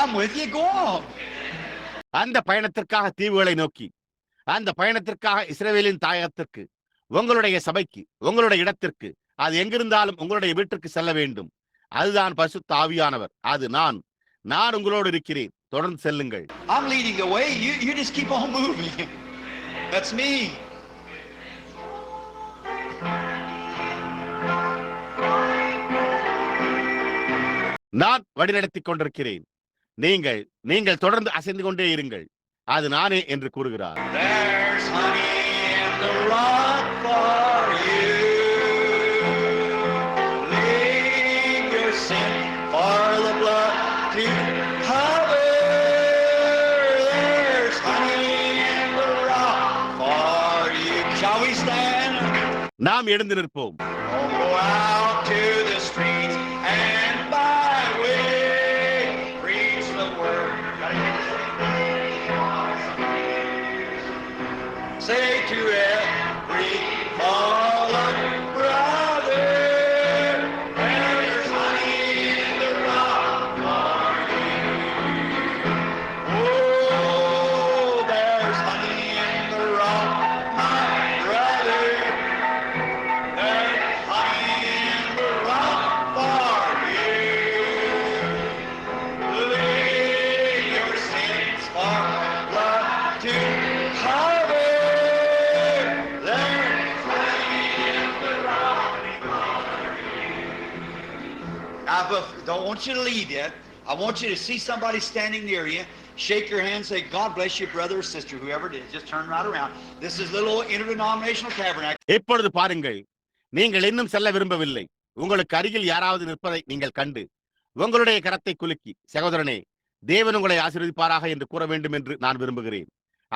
I'm with you. Go on. அந்த பயணத்திற்காக தீவுகளை நோக்கி, அந்த பயணத்திற்காக இஸ்ரவேலின் தாயகத்திற்கு, உங்களுடைய சபைக்கு, உங்களுடைய இடத்திற்கு, அது எங்கிருந்தாலும் உங்களுடைய வீட்டிற்கு செல்ல வேண்டும். அதுதான் பரிசுத்த ஆவியானவர். அது நான் உங்களோடு இருக்கிறேன். தொடர்ந்து செல்லுங்கள். I'm leading the way. You just keep on moving. That's me. நான் வழிநடத்திக் கொண்டிருக்கிறேன். நீங்கள் நீங்கள் தொடர்ந்து அசைந்து கொண்டே இருங்கள். அது நானே என்று கூறுகிறார். There's honey in the rock for you. Leave your sin for the blood to cover. There's honey in the rock for you. Shall we stand? நாம் எழுந்து நிற்போம். Oh, go out to the streets and byway, preach the word. Say to every fallen brother, there's honey in the rock for you. Oh, there's honey in the rock, my brother. There's honey in the rock for you. Leave your sins for blood to cover. There's honey in the rock for you. Now, don't want you to leave yet. I want you to see somebody standing near you. Shake your hand, say, God bless you, brother or sister, whoever it is. Just turn right around. This is little interdenominational tabernacle. இப்பொழுது பாருங்கள், நீங்கள் இன்னும் செல்ல விரும்பவில்லை. உங்களுக்கு அருகில் யாராவது நிற்பதை நீங்கள் கண்டு உங்களுடைய கரத்தை குலுக்கி, சகோதரனே, தேவன் உங்களை ஆசீர்வதிப்பாராக என்று கூற வேண்டும் என்று நான் விரும்புகிறேன்.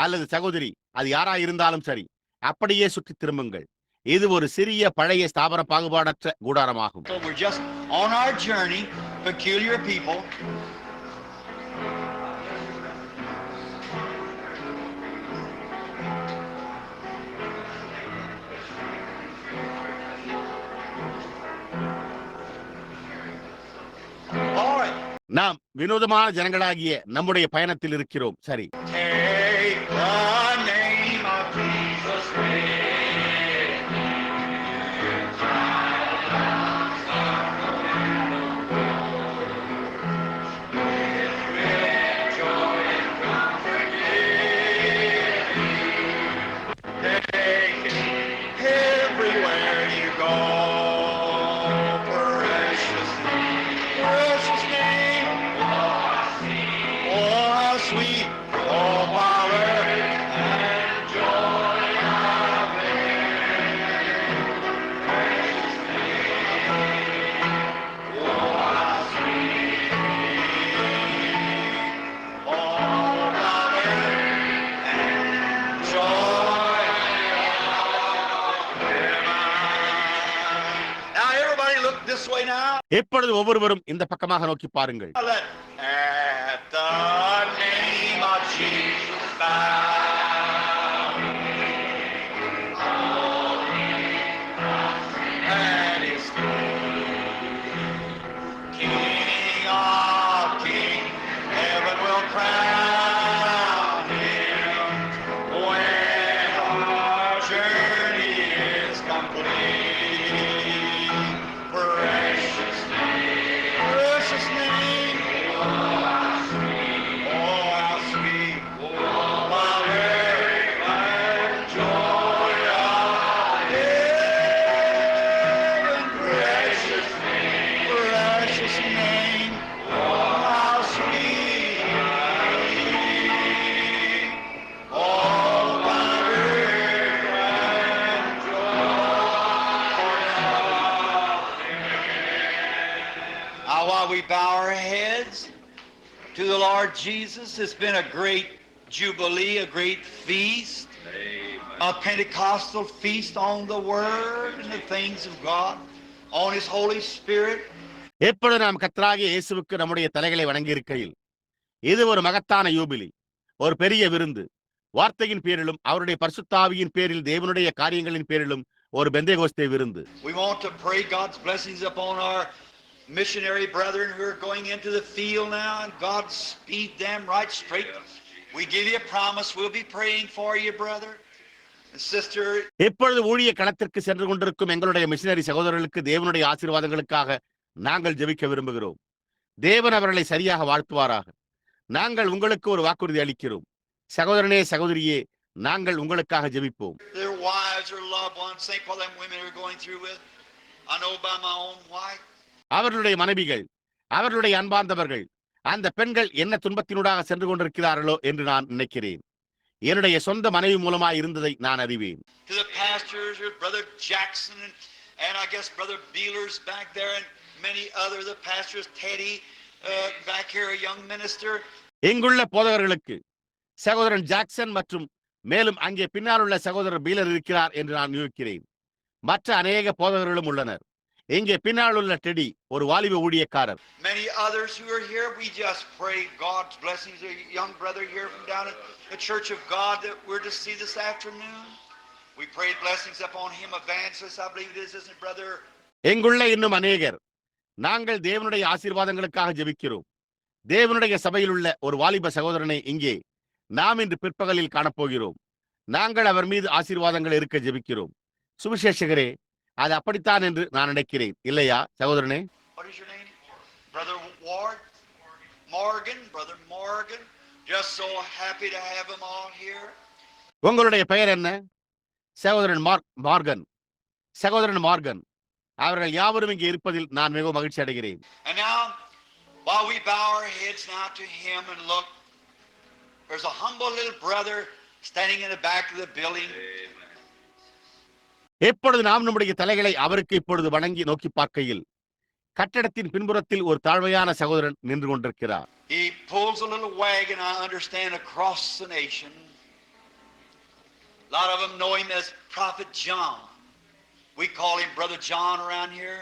அல்லது சகோதரி, அது யாராக இருந்தாலும் சரி, அப்படியே சுற்றி திரும்புங்கள். இது ஒரு சிறிய பழைய ஸ்தாபன பாகுபாடற்ற கூடாரமாகும். So we're just on our journey, peculiar people. All right. நாம் வினோதமான ஜனங்களாகிய நம்முடைய பயணத்தில் இருக்கிறோம். சரி, Take the name of Jesus. Take it everywhere you go. Precious name, precious name. Oh, how sweet, oh, power and joy of it. Precious name, oh, how sweet, oh, power and joy of it. Now, everybody look this way now. இப்பொழுது ஒவ்வொருவரும் இந்த பக்கமாக நோக்கி பாருங்கள். At the name of Jesus bow. And his King of kings, heaven will crown him when our journey is complete. Precious name, precious name. Oh, how sweet, power and joy of heaven. Precious name, oh, how sweet. Oh, power and joy. Now, while we bow our heads to the Lord Jesus, it's been a great jubilee, a great feast, a Pentecostal feast on the Word and the things of God, on His Holy Spirit. எப்பொழுது நாம் கர்த்தராகிய இயேசுவுக்கு நம்முடைய தலைகளை வணங்கி இருக்கையில், இது ஒரு மகத்தான யூபிலி, ஒரு பெரிய விருந்து. வார்த்தையின் பேரிலும் அவருடைய பரிசுத்தாவியின் பேரில் தேவனுடைய காரியங்களின் பேரிலும் ஒரு பெந்தேகோஸ்தே விருந்து. We want to pray God's blessings upon our missionary brethren who are going into the field now, and God speed them right straight. We give you a promise, we'll be praying for you, brother and sister. இப்பொழுது ஊழிய களத்திற்கு சென்று கொண்டிருக்கும் எங்களுடைய missionary சகோதரர்களுக்கு தேவனுடைய ஆசீர்வாதங்களுக்காக நாங்கள் ஜெபிக்க விரும்புகிறோம். தேவன் அவர்களை சரியாக வாழ்த்துவாராக. நாங்கள் உங்களுக்கு ஒரு வாக்குறுதி அளிக்கிறோம். சகோதரனே, சகோதரியே, நாங்கள் உங்களுக்காக ஜெபிப்போம். Their wives or loved ones, think what them women are going through with. I know by my own wife. அவர்களுடைய மனைவிகள், அவர்களுடைய அன்பார்ந்தவர்கள் அந்த பெண்கள் என்ன துன்பத்தினூடாக சென்று கொண்டிருக்கிறார்களோ என்று நான் நினைக்கிறேன். என்னுடைய சொந்த மனைவி மூலமாய் இருந்ததை நான் அறிவேன். To the pastors, your brother Jackson and I guess brother Beeler's back there and many other the pastors Teddy back here a young minister. இங்குள்ள போதகர்களுக்கு சகோதரன் ஜாக்சன் மற்றும் மேலும் அங்கே பின்னால் உள்ள சகோதரர் பீலர் இருக்கிறார் என்று நான் நினைக்கிறேன். மற்ற அநேக போதகர்களும் உள்ளனர். இங்கே பின்னால் உள்ள டெடி ஒரு வாலிப ஊழியக்காரர். Many others who are here, we just pray God's blessings. A young brother here from down at the Church of God that we're to see this afternoon. We pray blessings upon him, evangelist, I believe it is, isn't it, brother? இங்குள்ள இன்னும் அநேகர் நாங்கள் தேவனுடைய ஆசீர்வாதங்களுக்காக ஜெபிக்கிறோம். தேவனுடைய சபையில் உள்ள ஒரு வாலிப சகோதரனை இங்கே நாம் இன்று பிற்பகலில் காணப்போகிறோம். நாங்கள் அவர் மீது ஆசீர்வாதங்கள் இருக்க ஜெபிக்கிறோம். சுவிசேஷகரே, அது அப்படித்தான் என்று நான் நினைக்கிறேன். இல்லையா சகோதரனே? What is your name? Brother Ward? Morgan, brother Morgan. Just so happy to have them all here. உங்களுடைய பெயர் என்ன? சகோதரன் மார்கன். சகோதரன் மார்கன். அவர்கள் யாவரும் இங்கே இருப்பதில் நான் மிகவும் மகிழ்ச்சி அடைகிறேன். And now, while we bow our heads now to him and look, there's a humble little brother standing in the back of the building. எப்பொழுது நாம் நம்முடைய தலைகளை அவருக்கு இப்பொழுது வணங்கி நோக்கி பார்க்கையில் கட்டடத்தின் பின்புறத்தில் ஒரு தாழ்மையான சகோதரன் நின்று கொண்டிருக்கிறார். He pulls a little wagon, I understand, across the nation. A lot of them know him as Prophet John. We call him Brother John around here.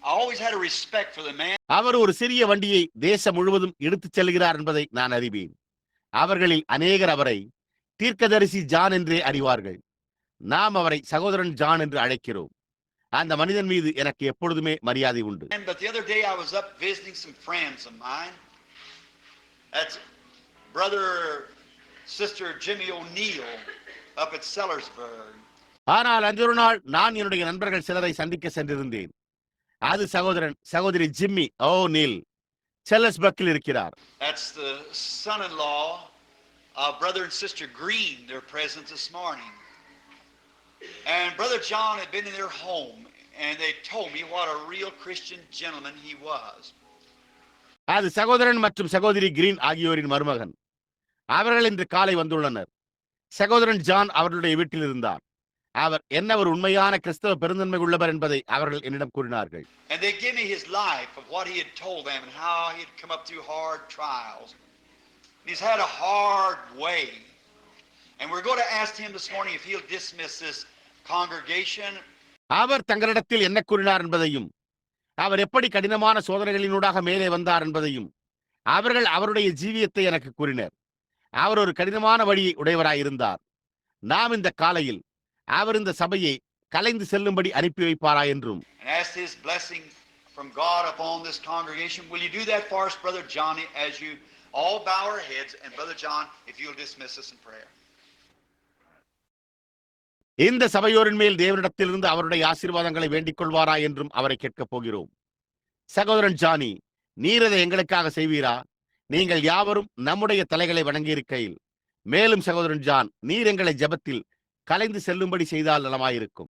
I always had a respect for the man. அவர் ஒரு சிறிய வண்டியை தேசம் முழுவதும் எடுத்துச் செல்கிறார் என்பதை நான் அறிவேன். அவர்களில் அநேகர் அவரை தீர்க்கதரிசி ஜான் என்றே அறிவார்கள். நாம் அவரை சகோதரன் ஜான் என்று அழைக்கிறோம். அந்த மனிதன் மீது எனக்கு எப்பொழுதுமே மரியாதை உண்டு. But the other day I was up visiting some friends of mine. That's brother sister Jimmy O'Neill up at Sellersburg. ஆனால் அன்றொரு நாள் நான் என்னுடைய நண்பர்கள் சிலரை சந்திக்க சென்றிருந்தேன். அது சகோதரி ஜிம்மி ஓநீல் செல்லர்ஸ்பர்க்கில் இருக்கிறார். That's the son-in-law of brother and sister Green. They're present this morning. And brother John had been in their home and they told me what a real Christian gentleman he was. அது சகோதரன் மற்றும் சகோதரி green ஆகியோரின் மருமகன். அவர்கள் இன்று காலை வந்துள்ளனர். சகோதரன் ஜான் அவர்களுடைய வீட்டில் இருந்தார். அவர் என்ன ஒரு உண்மையான கிறிஸ்தவ பெருந்தன்மை உள்ளவர் என்பதை அவர்கள் என்னிடம் கூறினார்கள். And they give me his life of what he had told them and how he had come up through hard trials. He's had a hard way. And we're going to ask him this morning if he'll dismiss this congregation. அவர் தங்களிடத்தில் என்ன கூறினார் என்பதையும் அவர் எப்படி கடினமான சோதனைகளினூடாக மேலே வந்தார் என்பதையும் அவர்கள் அவருடைய ஜீவியத்தை எனக்கு கூறினர். அவர் ஒரு கடினமான வழியை உடையவராயிருந்தார். நாம் இந்த காலையில் அவர் இந்த சபையை கலைந்து செல்லும்படி அனுப்பி வைப்பாரா என்றும் And ask his blessing from God upon this congregation. Will you do that for us, Brother Johnny, as you all bow our heads, and Brother John, if you'll dismiss us in prayer. இந்த சபையோரின் மேல் தேவனிடத்திலிருந்து அவருடைய ஆசீர்வாதங்களை வேண்டிக் கொள்வாரா என்றும் அவரை கேட்கப் போகிறோம். சகோதரன் ஜானி, நீர் அதை எங்களுக்காக செய்வீரா? நீங்கள் யாவரும் நம்முடைய தலைகளை வணங்கியிருக்கையில் மேலும் சகோதரன் ஜான், நீர் எங்களை ஜெபத்தில் கலைந்து செல்லும்படி செய்தால் நலமாயிருக்கும்.